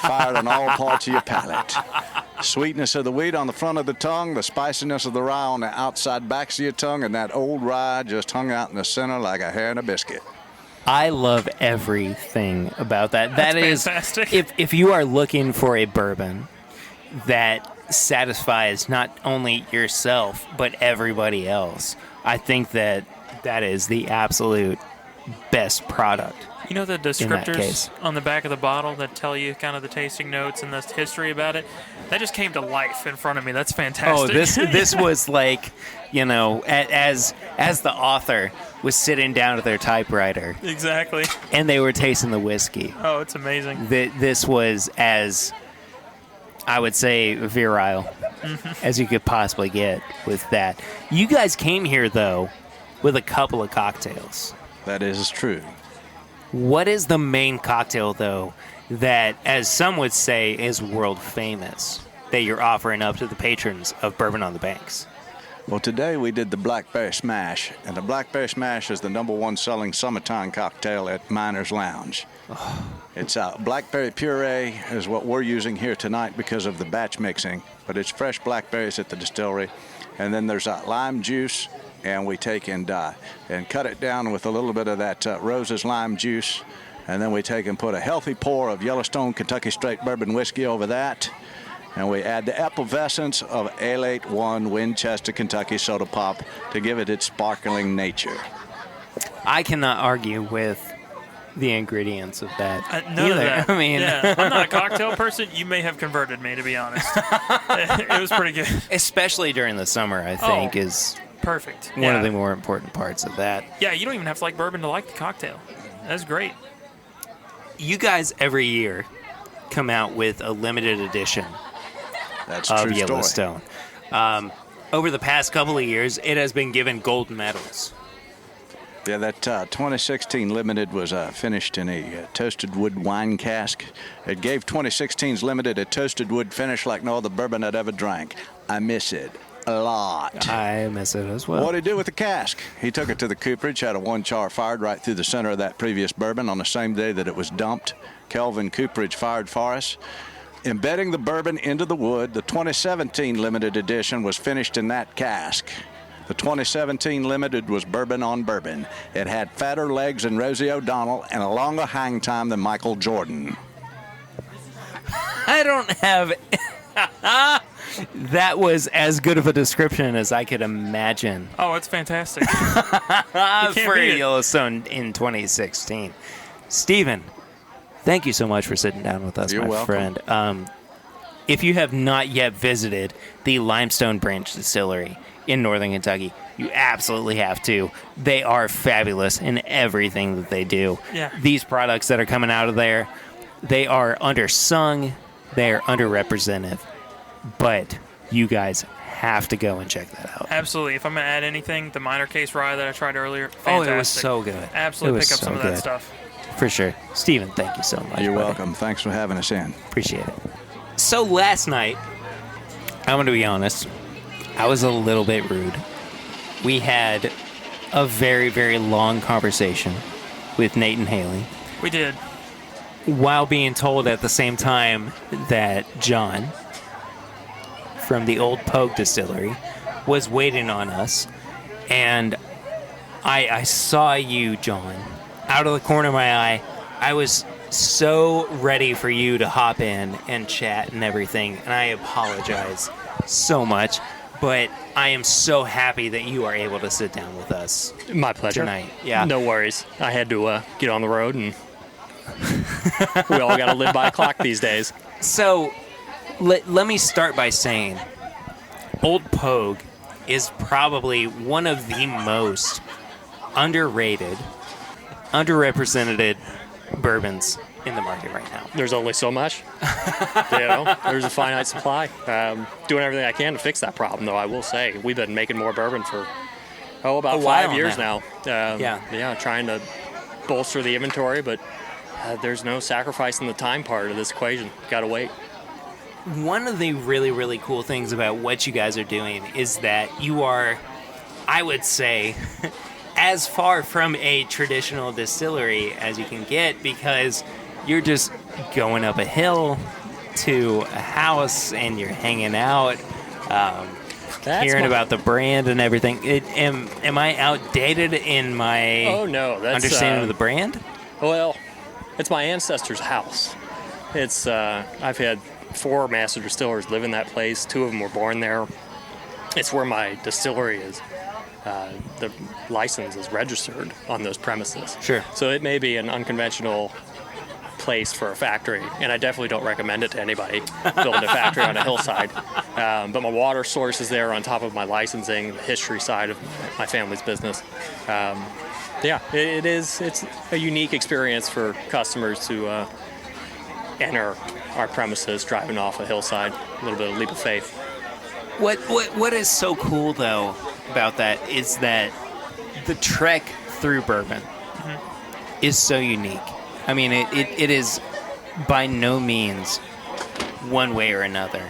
Fired on all parts of your palate. Sweetness of the wheat on the front of the tongue, the spiciness of the rye on the outside backs of your tongue, and that old rye just hung out in the center like a hair in a biscuit. I love everything about that. That's That is fantastic. if you are looking for a bourbon that satisfies not only yourself but everybody else, I think that is the absolute best product. You know the in that descriptors case. on the back of the bottle that tell you kind of the tasting notes and the history about it? That just came to life in front of me. That's fantastic. Oh, this was like, as the author was sitting down at their typewriter Exactly. and they were tasting the whiskey. Oh, it's amazing. This was as, I would say, virile as you could possibly get with that. You guys came here, though, with a couple of cocktails. That is true. What is the main cocktail, though, that, as some would say, is world famous that you're offering up to the patrons of Bourbon on the Banks? Well, today we did the Blackberry Smash, and the Blackberry Smash is the #1 selling summertime cocktail at Miners Lounge. It's blackberry puree is what we're using here tonight because of the batch mixing, but it's fresh blackberries at the distillery. And then there's lime juice, and we take and cut it down with a little bit of that Rose's lime juice, and then we take and put a healthy pour of Yellowstone Kentucky Straight Bourbon whiskey over that, and we add the effervescence of Ale 81 Winchester Kentucky Soda Pop to give it its sparkling nature. I cannot argue with the ingredients of that None either. of that. I mean, yeah, I'm not a cocktail person. You may have converted me, to be honest. It was pretty good. especially during the summer, I think is Perfect. one of the more important parts of that. Yeah, you don't even have to like bourbon to like the cocktail. That's great. You guys every year come out with a limited edition That's a of true story. Yellowstone. Over the past couple of years, it has been given gold medals. Yeah, that 2016 Limited was finished in a toasted wood wine cask. It gave 2016's Limited a toasted wood finish like no other bourbon I'd ever drank. I miss it a lot. I miss it as well. What did he do with the cask? He took it to the cooperage, had a 1 char fired right through the center of that previous bourbon on the same day that it was dumped. Kelvin Cooperage fired for us. Embedding the bourbon into the wood, the 2017 Limited edition was finished in that cask. The 2017 Limited was bourbon on bourbon. It had fatter legs than Rosie O'Donnell and a longer hang time than Michael Jordan. I don't have... That was as good of a description as I could imagine Oh, it's fantastic. for beat it. Yellowstone in 2016. Stephen, thank you so much for sitting down with us, You're my welcome. friend. If you have not yet visited the Limestone Branch Distillery in Northern Kentucky, you absolutely have to. They are fabulous in everything that they do. Yeah. These products that are coming out of there, they are undersung, they are underrepresented, but you guys have to go and check that out. Absolutely. If I'm going to add anything, the minor case rye that I tried earlier, Oh, fantastic. it was so good. Absolutely It was pick up so some of that good. stuff. For sure. Stephen, thank you so much. You're buddy. welcome. Thanks for having us in. Appreciate it. So last night, I'm going to be honest, I was a little bit rude. We had a very, very long conversation with Nate and Haley We did. while being told at the same time that John from the Old Pogue Distillery was waiting on us. And I saw you, John, out of the corner of my eye. I was so ready for you to hop in and chat and everything, and I apologize so much, but I am so happy that you are able to sit down with us My pleasure. tonight. Yeah. No worries. I had to get on the road, and we all got to live by a clock these days. So let me start by saying Old Pogue is probably one of the most underrated, underrepresented bourbons in the market right now. There's only so much. There's a finite supply. Doing everything I can to fix that problem, though, I will say. We've been making more bourbon for, about A while 5 years now. now. Yeah. Trying to bolster the inventory, but there's no sacrificing the time part of this equation. Got to wait. One of the really, really cool things about what you guys are doing is that you are, I would say, as far from a traditional distillery as you can get, because you're just going up a hill to a house and you're hanging out, hearing about the brand and everything. Am I outdated in my Oh, no. That's, understanding of the brand? Well, it's my ancestor's house. It's I've had 4 master distillers live in that place. 2 of them were born there. It's where my distillery is. The license is registered on those premises. Sure. So it may be an unconventional place for a factory, and I definitely don't recommend it to anybody building a factory on a hillside. But my water source is there on top of my licensing, the history side of my family's business. It's a unique experience for customers to enter our premises driving off a hillside, a little bit of leap of faith. What is so cool though about that is that the trek through bourbon is so unique. I mean, it is by no means one way or another.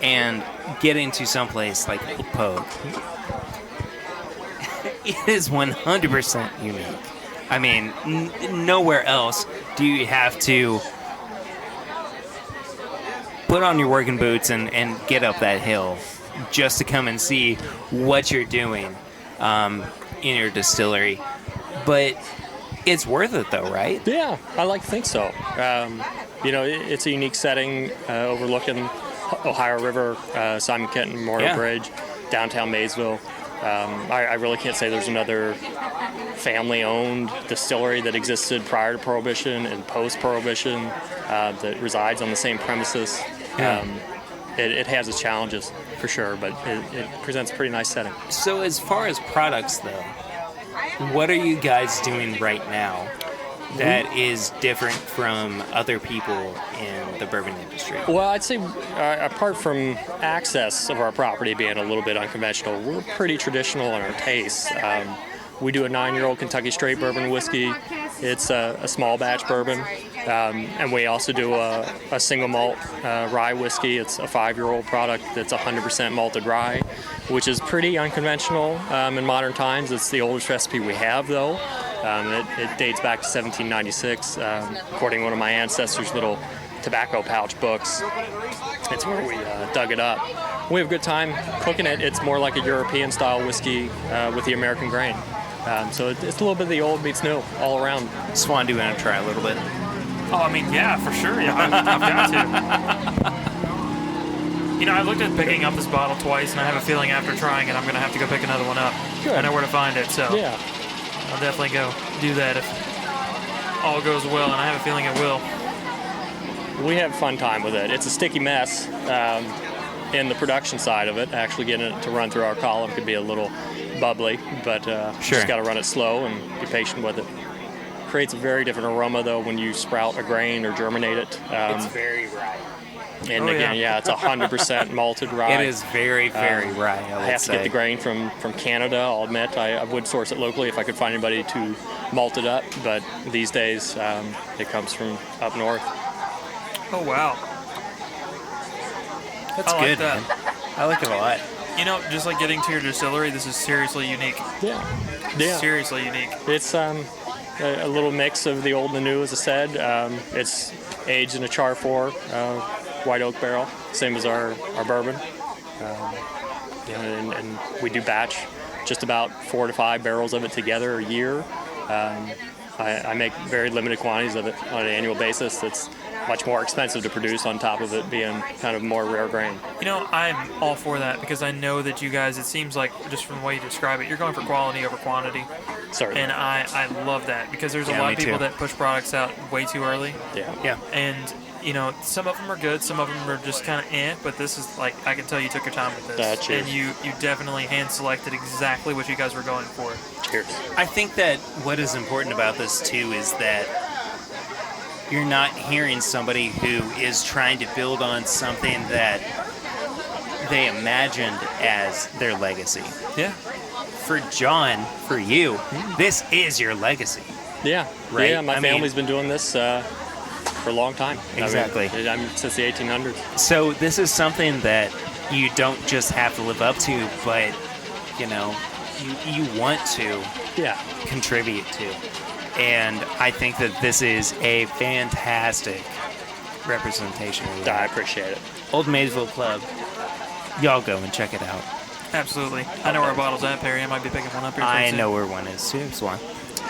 And getting to someplace like Pogue, it is 100% unique. I mean, nowhere else do you have to put on your working boots and get up that hill just to come and see what you're doing in your distillery. But it's worth it, though, right? Yeah, I like to think so. It's a unique setting overlooking Ohio River, Simon Kenton Memorial Bridge, downtown Maysville. I really can't say there's another family-owned distillery that existed prior to Prohibition and post-Prohibition that resides on the same premises. Yeah. It has its challenges, for sure, but it presents a pretty nice setting. So as far as products, though, what are you guys doing right now that is different from other people in the bourbon industry? Well, I'd say apart from access of our property being a little bit unconventional, we're pretty traditional in our tastes. We do a 9-year-old Kentucky straight bourbon whiskey. It's a small batch bourbon. And we also do a single malt rye whiskey. It's a 5-year-old product that's 100% malted rye, which is pretty unconventional in modern times. It's the oldest recipe we have, though. It dates back to 1796, according to one of my ancestors' little tobacco pouch books. It's where we dug it up. We have a good time cooking it. It's more like a European-style whiskey with the American grain. So it's a little bit of the old meets new all around. Swan, do you want to try a little bit? Oh, I mean, yeah, for sure. Yeah, I've got to. I looked at picking up this bottle twice, and I have a feeling after trying it, I'm going to have to go pick another one up. Good. I know where to find it, so Yeah. I'll definitely go do that if all goes well, and I have a feeling it will. We have a fun time with it. It's a sticky mess in the production side of it. Actually getting it to run through our column could be a little bubbly, but just got to run it slow and be patient with it. Creates a very different aroma, though, when you sprout a grain or germinate it. It's very rye. And again, it's 100% malted rye. It is very, very rye, I have to get the grain from Canada, I'll admit. I would source it locally if I could find anybody to malt it up, but these days it comes from up north. Oh, wow. That's I good, like that. man. I like it a lot. Just like getting to your distillery, this is seriously unique. Yeah. Seriously unique. It's a little mix of the old and the new, as I said. It's aged in a char 4 white oak barrel, same as our bourbon. And we do batch just about 4 to 5 barrels of it together a year. I make very limited quantities of it on an annual basis. That's much more expensive to produce on top of it being kind of more rare grain. I'm all for that because I know that you guys, it seems like just from the way you describe it, you're going for quality over quantity. Certainly. And I love that because there's a lot of people that push products out way too early. Yeah. And, some of them are good, some of them are just kind of but this is like, I can tell you took your time with this. Cheers. And you definitely hand-selected exactly what you guys were going for. Cheers. I think that what is important about this, too, is that you're not hearing somebody who is trying to build on something that they imagined as their legacy. Yeah. For John, for you, this is your legacy. Yeah. Right? Yeah, my family's been doing this for a long time. Exactly. Since the 1800s. So this is something that you don't just have to live up to, but, you want to contribute to. And I think that this is a fantastic representation of that. I appreciate it. Old Maysville Club. Y'all go and check it out. Absolutely. I know where our bottle's at, Perry. I might be picking one up here. I know where one is too, Swan.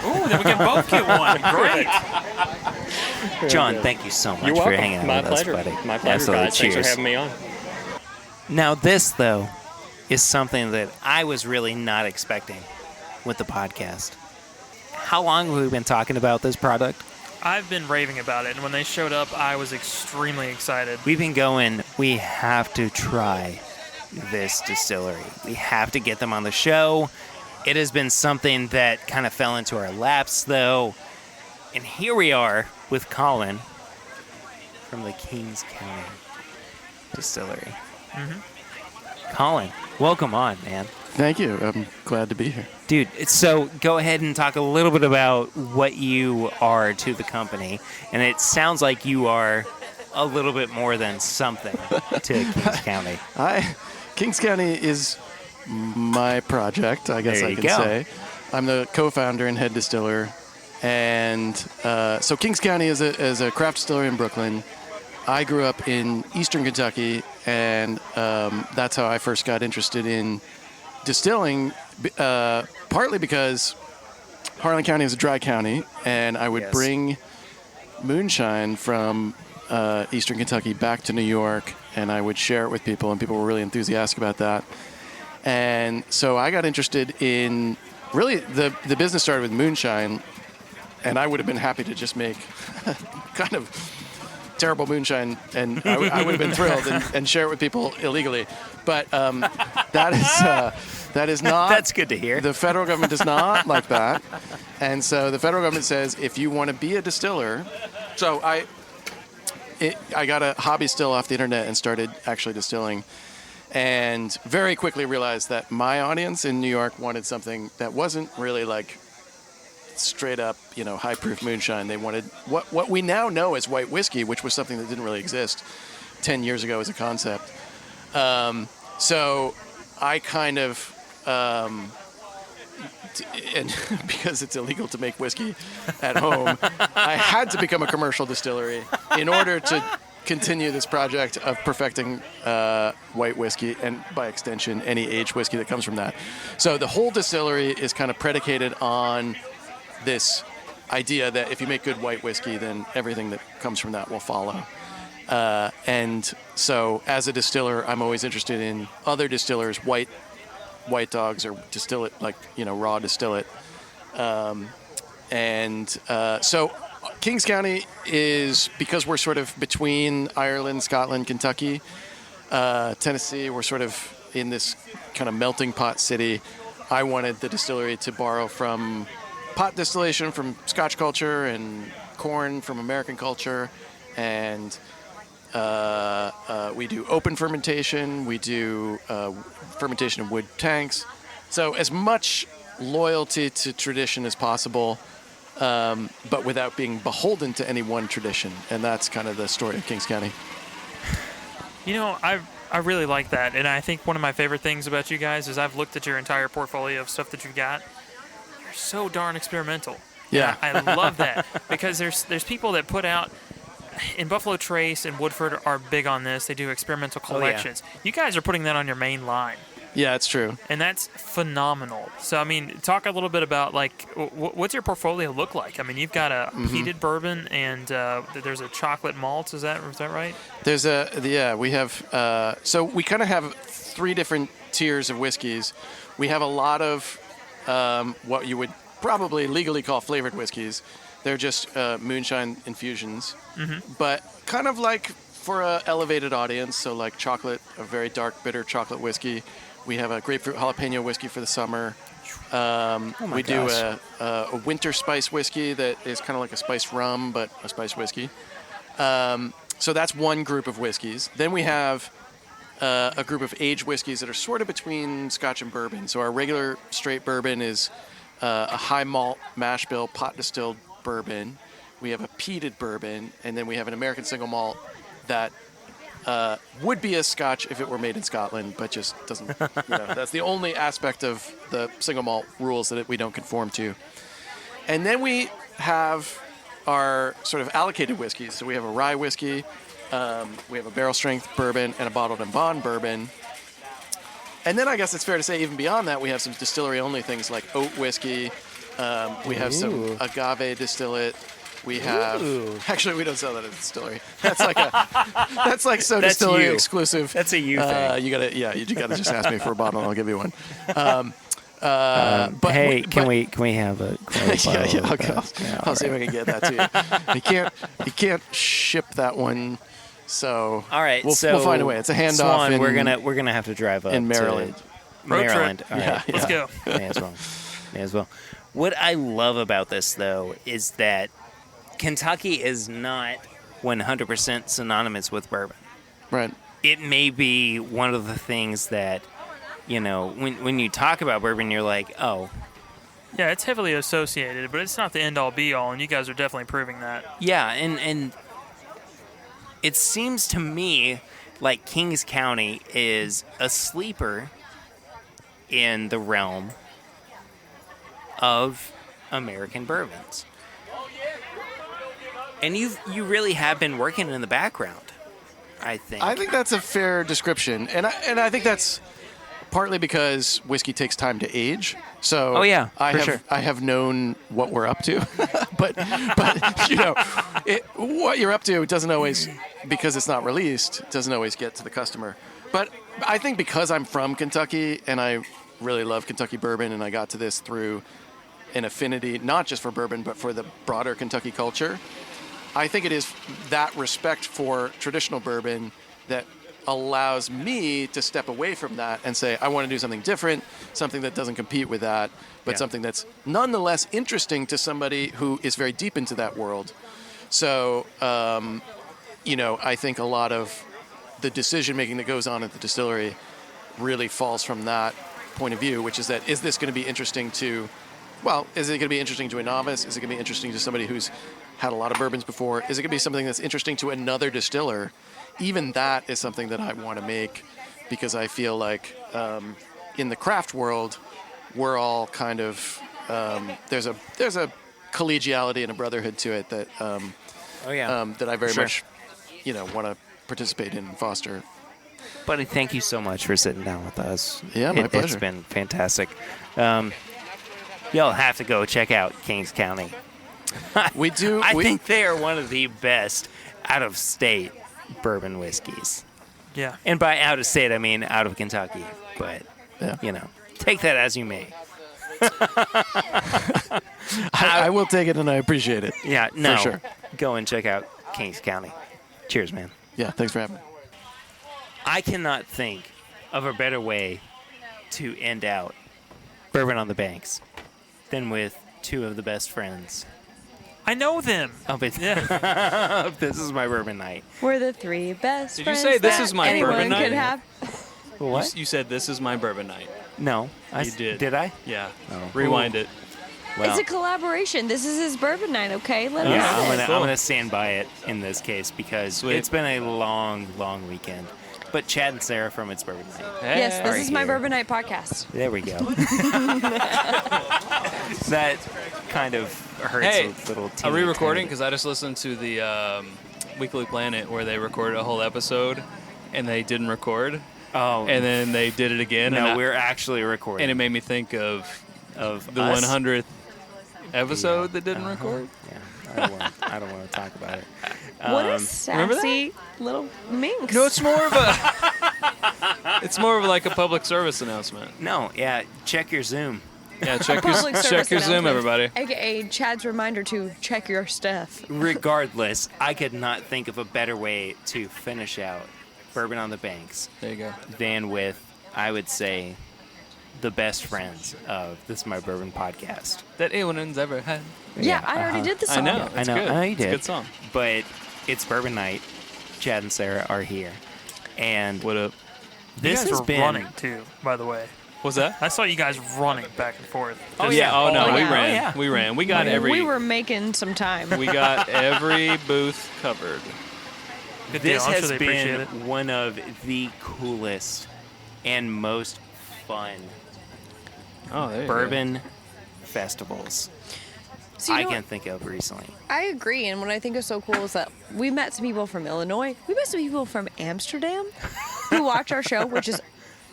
Ooh, then we can both get one. Great. John, thank you so much You're for welcome. hanging out My with pleasure. us, buddy. My pleasure, Absolutely. guys. Cheers. Thanks for having me on. Now, this, though, is something that I was really not expecting with the podcast. How long have we been talking about this product? I've been raving about it, and when they showed up, I was extremely excited. We've been going, we have to try this distillery. We have to get them on the show. It has been something that kind of fell into our laps, though. And here we are with Colin from the Kings County Distillery. Mm-hmm. Colin, welcome on, man. Thank you. I'm glad to be here. Dude, so go ahead and talk a little bit about what you are to the company. And it sounds like you are a little bit more than something to Kings County. Kings County is my project, I guess I can say. I'm the co-founder and head distiller. And so Kings County is a craft distillery in Brooklyn. I grew up in eastern Kentucky, and that's how I first got interested in distilling, partly because Harlan County is a dry county, and I would bring moonshine from eastern Kentucky back to New York, and I would share it with people, and people were really enthusiastic about that. And so I got interested in, really, the business started with moonshine, and I would have been happy to just make kind of terrible moonshine, and I would have been thrilled and share it with people illegally. But that is not. That's good to hear. The federal government does not like that, and so the federal government says if you want to be a distiller, so I got a hobby still off the internet and started actually distilling, and very quickly realized that my audience in New York wanted something that wasn't really like straight up, high proof moonshine. They wanted what we now know as white whiskey, which was something that didn't really exist 10 years ago as a concept. So I kind of, and because it's illegal to make whiskey at home, I had to become a commercial distillery in order to continue this project of perfecting white whiskey, and by extension, any aged whiskey that comes from that. So the whole distillery is kind of predicated on this idea that if you make good white whiskey, then everything that comes from that will follow. And so as a distiller, I'm always interested in other distillers, white dogs, or distill it like, raw distill it. So Kings County is, because we're sort of between Ireland, Scotland, Kentucky, Tennessee, we're sort of in this kind of melting pot city. I wanted the distillery to borrow from pot distillation from Scotch culture and corn from American culture, and we do open fermentation. We do fermentation in wood tanks. So as much loyalty to tradition as possible, but without being beholden to any one tradition. And that's kind of the story of Kings County. I really like that, and I think one of my favorite things about you guys is I've looked at your entire portfolio of stuff that you've got. You're so darn experimental. Yeah. I love that, because there's people that put out, in Buffalo Trace and Woodford are big on this. They do experimental collections. You guys are putting that on your main line. Yeah, it's true. And that's phenomenal. So, talk a little bit about, what's your portfolio look like? You've got a peated bourbon, and there's a chocolate malt. Is that right? We have, so we kind of have 3 different tiers of whiskeys. We have a lot of what you would probably legally call flavored whiskeys. They're just moonshine infusions, but kind of like for an elevated audience. So like chocolate, a very dark, bitter chocolate whiskey. We have a grapefruit jalapeno whiskey for the summer. We do a winter spice whiskey that is kind of like a spiced rum, but a spiced whiskey. So that's one group of whiskeys. Then we have a group of aged whiskeys that are sort of between Scotch and bourbon. So our regular straight bourbon is a high malt mash bill pot distilled bourbon. We have a peated bourbon, and then we have an American single malt that would be a Scotch if it were made in Scotland, but just doesn't. That's the only aspect of the single malt rules that we don't conform to. And then we have our sort of allocated whiskeys. So we have a rye whiskey, we have a barrel strength bourbon, and a bottled and bond bourbon. And then I guess it's fair to say even beyond that, we have some distillery only things like oat whiskey. We have some agave distillate. We have actually we don't sell that at the distillery. That's like so That's distillery you. exclusive. That's a you thing. You gotta just ask me for a bottle and I'll give you one. Can we have a I'll see if I can get that to you. You can't ship that one. So all right, we'll find a way. It's a handoff. Swan, we're gonna have to drive up in Maryland. Maryland. All right, yeah, let's go. May as well. What I love about this though is that Kentucky is not 100% synonymous with bourbon. Right. It may be one of the things that when you talk about bourbon, you're like, oh, Yeah, it's heavily associated, but it's not the end-all, be-all, and you guys are definitely proving that. yeah, and it seems to me like Kings County is a sleeper in the realm of American bourbons. And you really have been working in the background, I think. I think that's a fair description, and I think that's partly because whiskey takes time to age. So I have known what we're up to, but what you're up to doesn't always, because it's not released, doesn't always get to the customer. But I think because I'm from Kentucky and I really love Kentucky bourbon, and I got to this through an affinity not just for bourbon but for the broader Kentucky culture. I think it is that respect for traditional bourbon that allows me to step away from that and say, I want to do something different, something that doesn't compete with that, but something that's nonetheless interesting to somebody who is very deep into that world. So, I think a lot of the decision-making that goes on at the distillery really falls from that point of view, which is that, is this going to be interesting to, is it going to be interesting to a novice? Is it going to be interesting to somebody who's had a lot of bourbons before? Is it going to be something that's interesting to another distiller? Even that is something that I want to make, because I feel like in the craft world, we're all kind of there's a collegiality and a brotherhood to it that that I very much want to participate in and foster. Buddy, thank you so much for sitting down with us. Yeah, my pleasure. It's been fantastic. Y'all have to go check out Kings County. We do. I think they are one of the best out-of-state bourbon whiskeys. Yeah. And by out-of-state, I mean out of Kentucky. But, take that as you may. I will take it, and I appreciate it. Yeah, no. For sure. Go and check out Kings County. Cheers, man. Yeah, thanks for having me. I cannot think of a better way to end out Bourbon on the Banks than with two of the best friends. I know them. Oh, but this is my bourbon night. We're the three best Did you friends say this that is my anyone bourbon could night? have. What? You said this is my bourbon night. No. You did. Did I? Yeah. Oh. Rewind it. Well, It's a collaboration. This is his bourbon night, okay? Let him yeah, have I'm it. gonna stand by it in this case because Sweet. it's been a long, long weekend. But Chad and Sarah from It's Bourbon Night. Yes, this are is my here. bourbon night podcast. There we go. That kind of hurts Hey, a little. are we teeny recording? tiny. Because I just listened to the Weekly Planet where they recorded a whole episode and they didn't record. Oh. And then they did it again. No, and we're actually recording. And it made me think of the us? 100th episode that didn't record. Yeah, I don't want to talk about it. What a remember that? sassy little minx. No, it's more of like a public service announcement. No, yeah, check your Zoom. Yeah, check Public service your Zoom, announcement, everybody. AKA Chad's reminder to check your stuff. Regardless, I could not think of a better way to finish out Bourbon on the Banks There you go. than with, I would say, the best friends of This Is My Bourbon podcast. That anyone's ever had. Yeah, I already did the song. I know. I It's know. good. I know you It's did. a good song. But it's Bourbon Night. Chad and Sarah are here. And What up? this you guys has were been running, too, by the way. What's that? I saw you guys running back and forth. Oh Just- yeah. Oh no, Oh, we yeah. ran. Oh, yeah. We ran. We got We were making some time. we got every booth covered. Good deal. This I'm has sure they appreciate been it. one of the coolest and most fun Oh, there you bourbon festivals So you I know can what? think of recently. I agree, and what I think is so cool is that we met some people from Illinois. We met some people from Amsterdam who watch our show, which is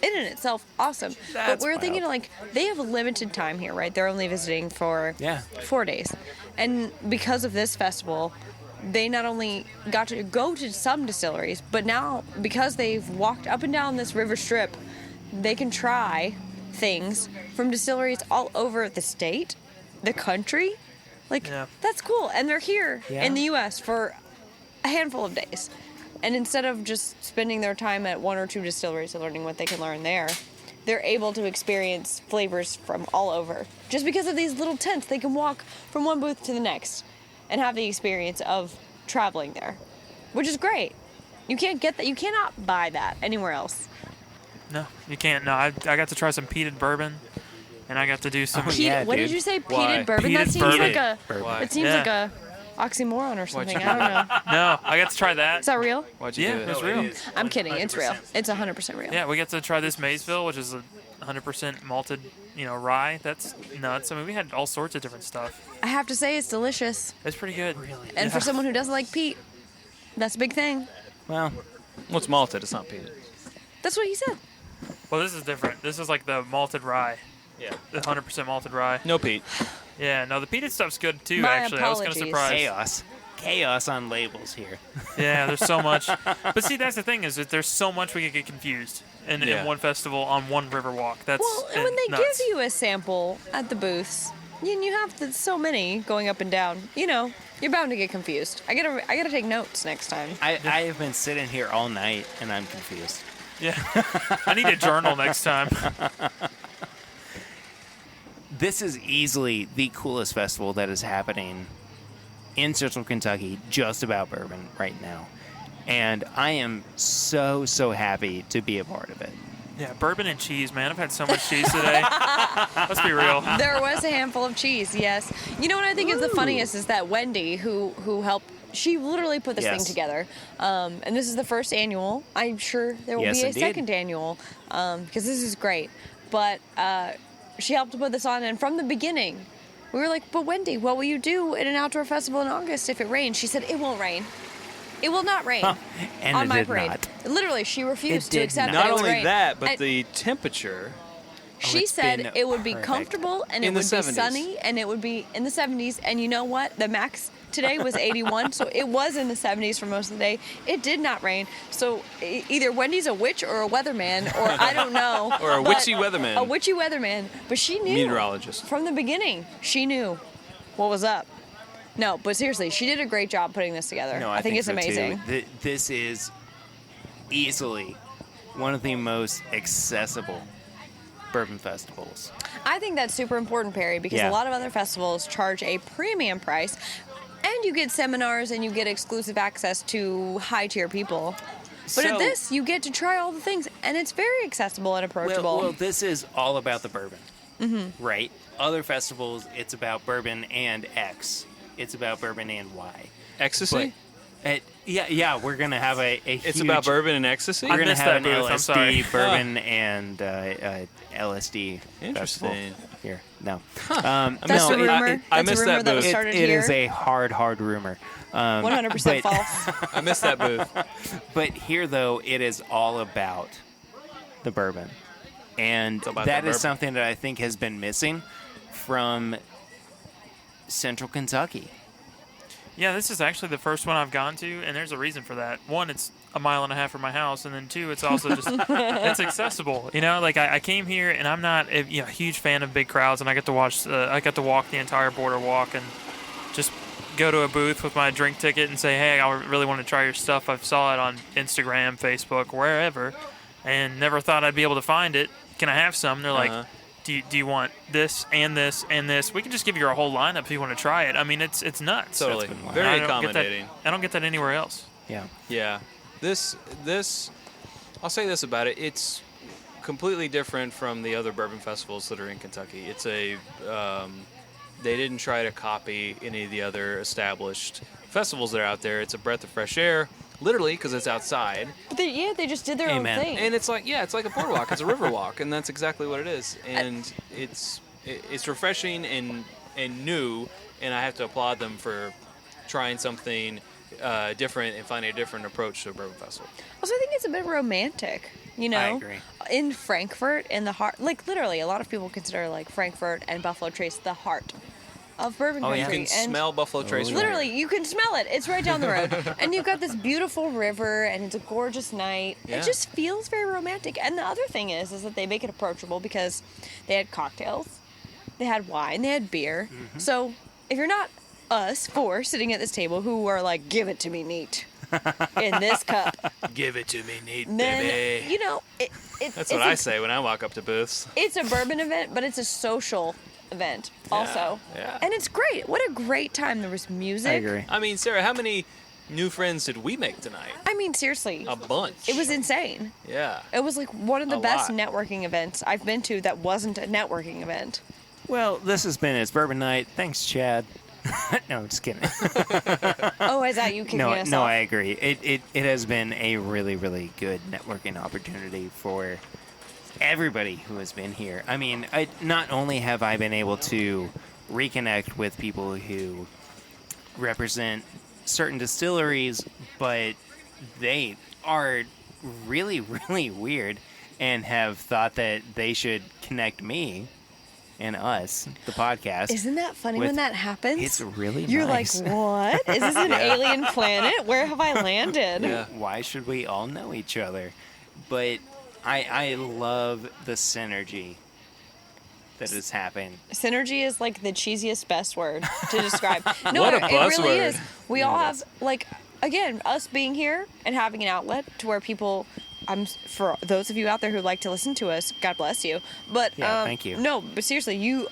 in and itself awesome. But That's we're thinking wild. like they have a limited time here, right? They're only visiting for Yeah. 4 days, and because of this festival, they not only got to go to some distilleries, but now because they've walked up and down this river strip, they can try things from distilleries all over the state, the country. Like, Yeah. that's cool. And they're here Yeah. in the U.S. for a handful of days. And instead of just spending their time at one or two distilleries and learning what they can learn there, they're able to experience flavors from all over. Just because of these little tents, they can walk from one booth to the next and have the experience of traveling there, which is great. You can't get that. You cannot buy that anywhere else. No, you can't. No, I got to try some peated bourbon, and I got to do some. What did you say? Peated bourbon? Peated that seems bourbon. like a. Why? It seems like a oxymoron or something. I don't know. No, I got to try that. Is that real? Why'd you do that? It's real. I'm kidding. It's real. It's 100% real. Yeah, we got to try this Maysville, which is a 100% malted, rye. That's nuts. I mean, we had all sorts of different stuff. I have to say, it's delicious. It's pretty good. And for someone who doesn't like peat, that's a big thing. Well, What's malted? It's not peated. That's what he said. Well, this is different. This is like the malted rye. Yeah. The 100% malted rye. No peat. Yeah, no, the peated stuff's good too, My actually. I was kind of apologies. surprised. chaos on labels here. Yeah, there's so much. But see, that's the thing is that there's so much we could get confused in one festival on one river walk. That's And when they nuts. give you a sample at the booths, and you have so many going up and down, you're bound to get confused. I gotta take notes next time. I have been sitting here all night and I'm confused. Yeah. I need a journal next time. This is easily the coolest festival that is happening in Central Kentucky just about bourbon right now. And I am so, so happy to be a part of it. Yeah, bourbon and cheese, man. I've had so much cheese today. Let's be real. There was a handful of cheese, yes. You know what I think is the funniest is that Wendy, who helped, she literally put this thing together. And this is the first annual. I'm sure there will be a second annual because this is great. But she helped to put this on, and from the beginning, we were like, but Wendy, what will you do at an outdoor festival in August if it rains? She said, it won't rain. It will not rain And on it my did parade. not. Literally, she refused to did accept not. that it Not would only rain. that, but And the temperature. she it's said been it would be perfect. comfortable and In it the would be 70s. sunny and it would be in the 70s. And you know what? The max today was 81, so it was in the 70s for most of the day. It did not rain. So either Wendy's a witch or a weatherman, or I don't know. Or a but- witchy weatherman. A witchy weatherman. But she knew. Meteorologist. From the beginning, she knew what was up. No, but seriously, she did a great job putting this together. No, I think it's so, too. amazing. This is easily one of the most accessible bourbon festivals. I think that's super important, Perry, because Yeah. a lot of other festivals charge a premium price, and you get seminars and you get exclusive access to high-tier people. But at this, you get to try all the things, and it's very accessible and approachable. Well, this is all about the bourbon, right? Other festivals, it's about bourbon and X. It's about bourbon and Y. Ecstasy? Yeah, we're going to have a It's huge, about bourbon and ecstasy? We're going to missed have an that booth, I'm sorry. LSD, bourbon, and LSD festival Interesting. here. No. That's no, a rumor. I That's a missed rumor that that was booth. started it here. is a hard rumor. 100% but- false. I missed that booth. But here, though, it is all about the bourbon. And about that the is bourbon. something that I think has been missing from Central Kentucky. Yeah, this is actually the first one I've gone to, and there's a reason for that. One, it's a mile and a half from my house, and then two, it's also just it's accessible. Like I came here, and I'm not a huge fan of big crowds, and I got to watch, I got to walk the entire border walk, and just go to a booth with my drink ticket and say, hey, I really want to try your stuff. I saw it on Instagram, Facebook, wherever, and never thought I'd be able to find it. Can I have some? And they're like, do you want this and this and this? We can just give you our whole lineup if you want to try it. I mean, it's nuts. Totally. been wild. Very I don't get that- accommodating. I don't get that anywhere else. Yeah. Yeah. This I'll say this about it. It's completely different from the other bourbon festivals that are in Kentucky. It's a they didn't try to copy any of the other established festivals that are out there. It's a breath of fresh air, literally, because it's outside. But they just did their Amen. own thing. And it's like it's like a boardwalk. It's a river walk, and that's exactly what it is. And it's refreshing and new, and I have to applaud them for trying something different and finding a different approach to a bourbon festival. Also, I think it's a bit romantic, I agree. In Frankfurt, in the heart, like literally, a lot of people consider like Frankfurt and Buffalo Trace the heart of bourbon Oh, yeah. country. You can and smell Buffalo Trace. from literally, here. you can smell it. It's right down the road, and you've got this beautiful river, and it's a gorgeous night. Yeah. It just feels very romantic. And the other thing is that they make it approachable because they had cocktails, they had wine, they had beer. So if you're not us four sitting at this table who are like, give it to me neat in this cup, Give it to me, neat, then baby. it's That's what I say when I walk up to booths. It's a bourbon event, but it's a social event also. yeah. And it's great. What a great time. There was music. I agree. I mean, Sarah, how many new friends did we make tonight? I mean, seriously. A bunch. It was insane. Yeah. It was like one of the A best lot. networking events I've been to that wasn't a networking event. Well, this has been It's Bourbon Night. Thanks, Chad. No, just kidding. Oh, is that you kicking us No, off? I agree. It has been a really, really good networking opportunity for everybody who has been here. I mean, not only have I been able to reconnect with people who represent certain distilleries, but they are really, really weird and have thought that they should connect me and us, the podcast. Isn't that funny with- when that happens? It's really You're nice. like, what? Is this an alien planet? Where have I landed? Yeah. Why should we all know each other? But I love the synergy that has happened. Synergy is like the cheesiest best word to describe. No, What a it really buzzword. is. We all have, like, again, us being here and having an outlet to where people, for those of you out there who like to listen to us, God bless you. But Yeah, thank you. No, but seriously, you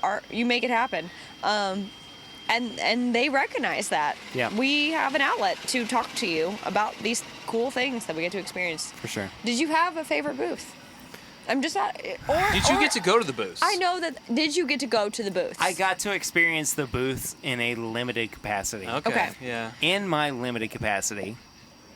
make it happen. And they recognize that. Yeah. We have an outlet to talk to you about these cool things that we get to experience. For sure. Did you have a favorite booth? I'm just not. Did you get to go to the booths? I know that. Did you get to go to the booths? I got to experience the booths in a limited capacity. Okay. Yeah. In my limited capacity,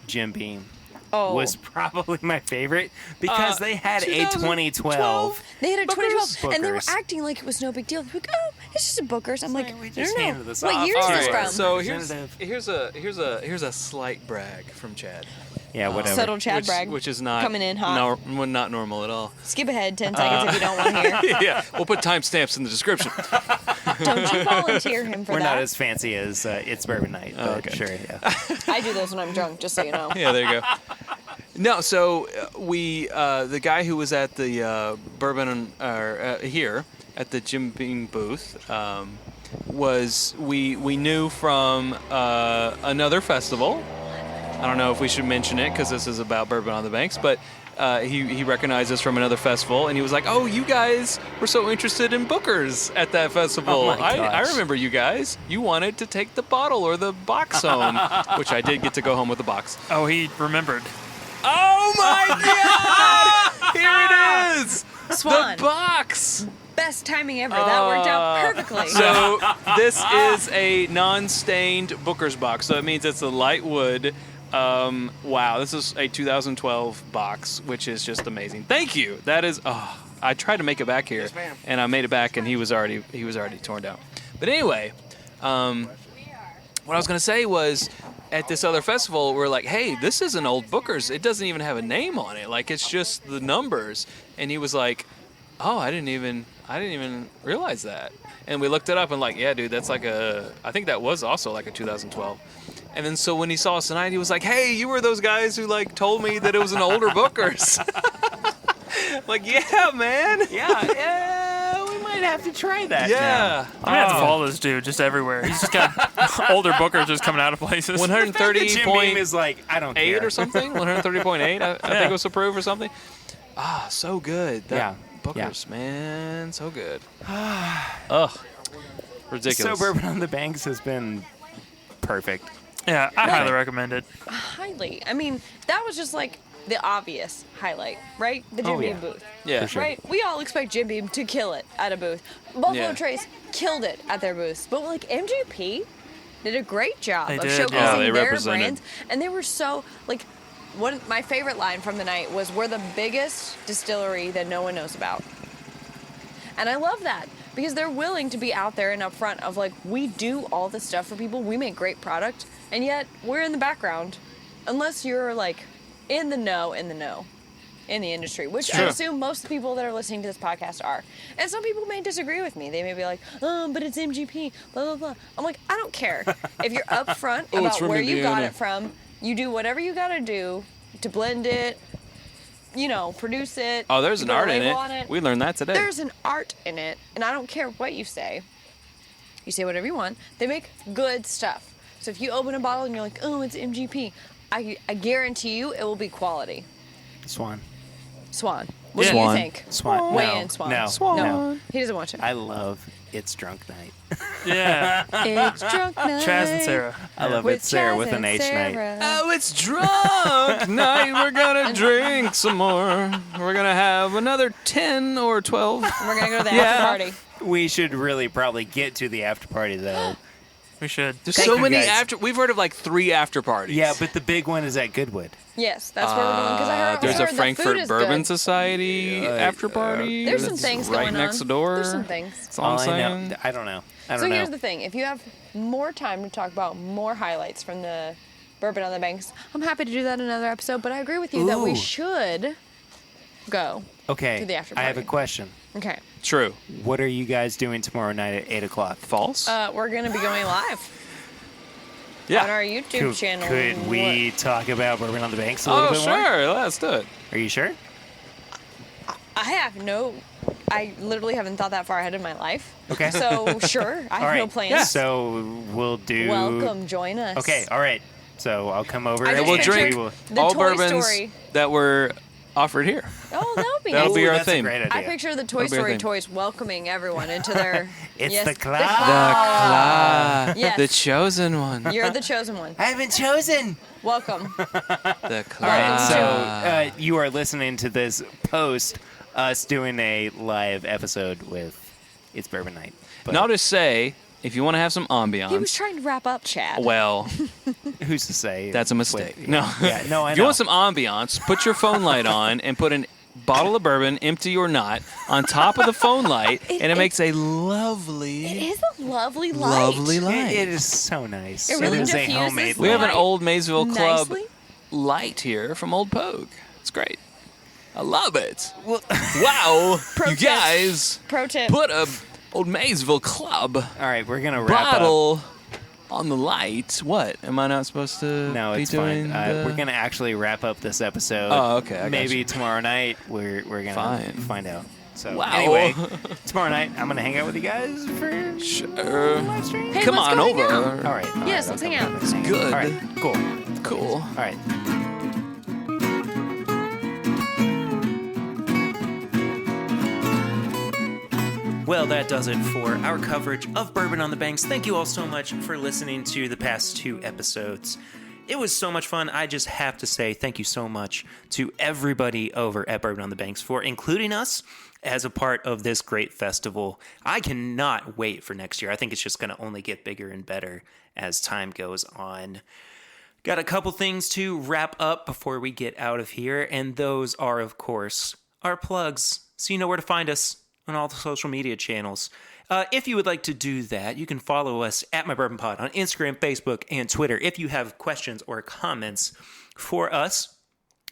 Jim Beam Oh. was probably my favorite because they had a 2012. They had a 2012, and they were Bookers. acting like it was no big deal. Like, oh, it's just a Bookers. I'm like, we no, just no. handed this What off. year is All this right, from? so Representative. here's a slight brag from Chad. Yeah, whatever. Subtle Chad brag. Which is not Coming in hot. not normal at all. Skip ahead 10 seconds if you don't want to hear. Yeah, we'll put timestamps in the description. Don't you volunteer him for We're that. not as fancy as It's Bourbon Night, but okay. sure, yeah. I do those when I'm drunk, just so you know. Yeah, there you go. No, so we the guy who was at the bourbon here at the Jim Beam booth was we knew from another festival. I don't know if we should mention it because this is about bourbon on the banks, but he recognized us from another festival, and he was like, "Oh, you guys were so interested in Bookers at that festival. Oh my I gosh. remember you guys. You wanted to take the bottle or the box home," which I did get to go home with the box. Oh, he remembered. Oh my God! Here it is. Swan. The box. Best timing ever. That worked out perfectly. So this is a non-stained Booker's box. So it means it's a light wood. Wow, this is a 2012 box, which is just amazing. Thank you. That is. Oh, I tried to make it back here, and I made it back, and he was already torn down. But anyway, what I was gonna say was, at this other festival, we're like, hey, this is an old Booker's. It doesn't even have a name on it. Like, it's just the numbers. And he was like, oh, I didn't even realize that. And we looked it up and like, yeah, dude, that's like I think that was also like a 2012. And then so when he saw us tonight, he was like, hey, you were those guys who like told me that it was an older Booker's. Like, yeah, man. Yeah, we might have to try that. Yeah. I'm gonna have to follow this dude just everywhere. He's just got older bookers just coming out of places. 130.8 is like, I don't care. or something. 130.8. I think it was approved or something. Ah, so good. That Booker's, man, so good. Ugh, ridiculous. So Bourbon on the Banks has been perfect. Yeah, I highly recommend it. Highly. I mean, that was just like the obvious highlight, right? The Jim Beam booth. Yeah, Right? We all expect Jim Beam to kill it at a booth. Buffalo Yeah. Trace killed it at their booths. But like MGP did a great job They of did, showcasing yeah. They their represented. brands. And they were so like my favorite line from the night was, "We're the biggest distillery that no one knows about." And I love that because they're willing to be out there and upfront of like, we do all this stuff for people, we make great product, and yet we're in the background unless you're like in the know in the industry, which I assume most people that are listening to this podcast are. And some people may disagree with me. They may be like, oh, but it's MGP, blah, blah, blah. I'm like, I don't care. If you're upfront Oh, it's about from where you got Indiana. it from, you do whatever you got to do to blend it, you know, produce it. Oh, there's you an put a art in label it. on We learned that today. There's an art in it, and I don't care what you say. You say whatever you want. They make good stuff. So if you open a bottle and you're like, oh, it's MGP, I guarantee you it will be quality. Swan. Swan. What do Swan. you think? Swan. Weigh No. in, Swan. No. Swan. No. He doesn't want to. I love It's Drunk Night. Yeah. It's drunk night. Chaz and Sarah. I love with It's Sarah Chaz with an and H night. Sarah. Oh, it's drunk night. We're gonna drink some more. We're gonna have another 10 or 12. We're gonna go to the Yeah. after party. We should really probably get to the after party though. We should. There's Thank so you, many guys. after. We've heard of like 3 after parties. Yeah, but the big one is at Goodwood. Yes, that's where we're going because I heard There's I a heard the food Frankfurt is Bourbon good. Society after party. There's some that's things right going next on. door. There's some things. That's all I'm I saying. know. I don't know. I So don't know. here's the thing: if you have more time to talk about more highlights from the Bourbon on the Banks, I'm happy to do that in another episode. But I agree with you that we Ooh. should go. Okay. to the after I have a party. question. Okay, True. What are you guys doing tomorrow night at 8 o'clock? False. we're gonna be going live yeah. on our YouTube channel. Could we talk about Bourbon on the Banks a little Oh, bit more? sure. Let's do it. Are you sure? I literally haven't thought that far ahead in my life. Okay. So sure, I have All right. no plans. So we'll do. Welcome, join us. Okay. All right. So I'll come over I and just We'll pictured drink we will. the all Toy bourbons Story. that were offered here. Oh, that would be That'll nice. be our that's theme. A great idea. I picture the Toy That'll be our Story thing. toys welcoming everyone into their. It's yes, the club. Claw. Yes. The chosen one. You're the chosen one. I haven't chosen. Welcome. The All right. claw. So you are listening to this post us doing a live episode with It's Bourbon Night. But Now to say, if you want to have some ambiance, He was trying to wrap up, Chad. well, who's to say? that's a mistake. Wait, No. Yeah. No. I If know. you want some ambiance, put your phone light on and put a bottle of bourbon, empty or not, on top of the phone light, and it makes a lovely, It is a lovely light. lovely light. It is so nice. It really is a diffuses homemade We have an light old Maysville Club nicely. light here from Old Pogue. It's great. I love it. Well, Wow, Pro you tip. guys Pro tip. put a Old Maysville Club all right. We're gonna wrap up. bottle on the light. What? Am I not supposed to No, be it's doing? fine. the- We're gonna actually wrap up this episode. Oh, okay, I got Maybe you. tomorrow night we're gonna Fine. find out. So Wow. anyway, tomorrow night I'm gonna hang out with you guys for Sure. live stream. Hey, Come let's on go hang over. out. All right. Yes, let's hang out. Good. All right. Cool. Cool. All right. Well, that does it for our coverage of Bourbon on the Banks. Thank you all so much for listening to the past 2 episodes. It was so much fun. I just have to say thank you so much to everybody over at Bourbon on the Banks for including us as a part of this great festival. I cannot wait for next year. I think it's just going to only get bigger and better as time goes on. Got a couple things to wrap up before we get out of here, and those are, of course, our plugs. So you know where to find us on all the social media channels. If you would like to do that, you can follow us at My Bourbon Pod on Instagram, Facebook, and Twitter. If you have questions or comments for us,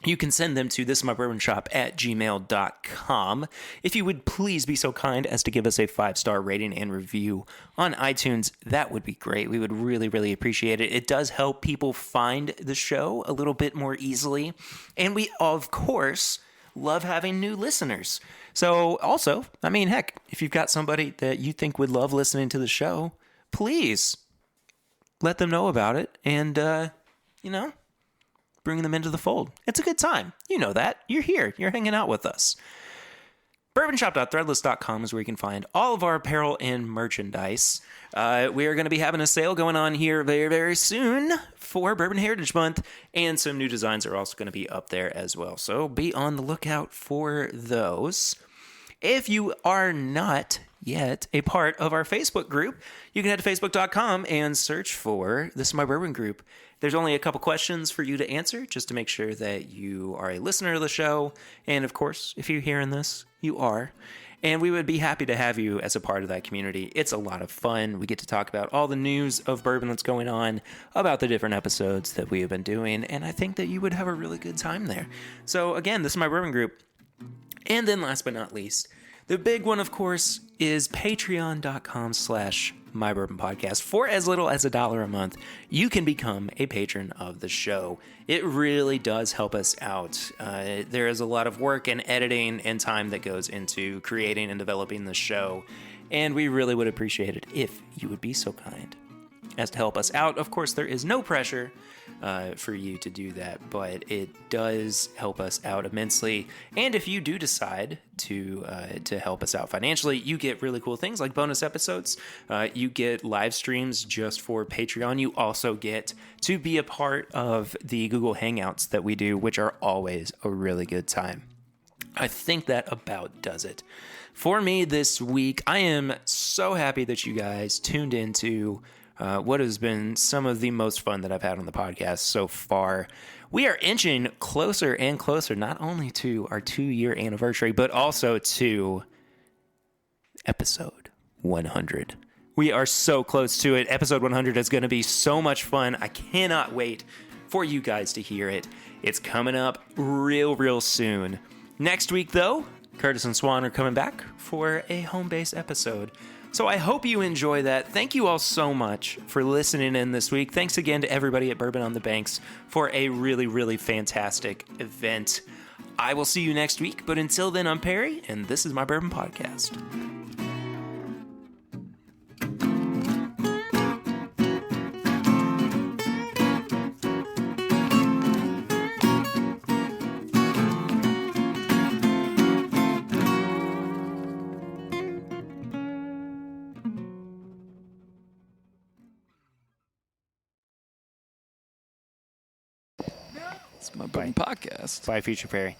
you can send them to thisismybourbonshop@gmail.com. If you would please be so kind as to give us a 5-star rating and review on iTunes, that would be great. We would really, really appreciate it. It does help people find the show a little bit more easily. And we, of course, love having new listeners. So also, I mean, heck, if you've got somebody that you think would love listening to the show, please let them know about it and, bring them into the fold. It's a good time. You know that. You're here. You're hanging out with us. Bourbonshop.threadless.com is where you can find all of our apparel and merchandise. We are going to be having a sale going on here very, very soon for Bourbon Heritage Month, and some new designs are also going to be up there as well. So be on the lookout for those. If you are not yet a part of our Facebook group, you can head to facebook.com and search for This Is My Bourbon Group. There's only a couple questions for you to answer just to make sure that you are a listener to the show. And of course, if you're hearing this, you are. And we would be happy to have you as a part of that community. It's a lot of fun. We get to talk about all the news of bourbon that's going on, about the different episodes that we have been doing, and I think that you would have a really good time there. So again, This Is My Bourbon Group. And then last but not least, the big one, of course, is patreon.com/MyBourbonPodcast. For as little as $1 a month, you can become a patron of the show. It really does help us out. There is a lot of work and editing and time that goes into creating and developing the show, and we really would appreciate it if you would be so kind as to help us out. Of course, there is no pressure for you to do that, but it does help us out immensely. And if you do decide to help us out financially, you get really cool things like bonus episodes. You get live streams just for Patreon. You also get to be a part of the Google Hangouts that we do, which are always a really good time. I think that about does it. For me this week, I am so happy that you guys tuned into what has been some of the most fun that I've had on the podcast so far. We are inching closer and closer, not only to our 2-year anniversary, but also to episode 100. We are so close to it. Episode 100 is going to be so much fun. I cannot wait for you guys to hear it. It's coming up real soon. Next week, though, Curtis and Swan are coming back for a home base episode. So I hope you enjoy that. Thank you all so much for listening in this week. Thanks again to everybody at Bourbon on the Banks for a really fantastic event. I will see you next week, but until then, I'm Perry, and this is my Bourbon Podcast. It's my Bourbon Podcast. Bye, Future Perry.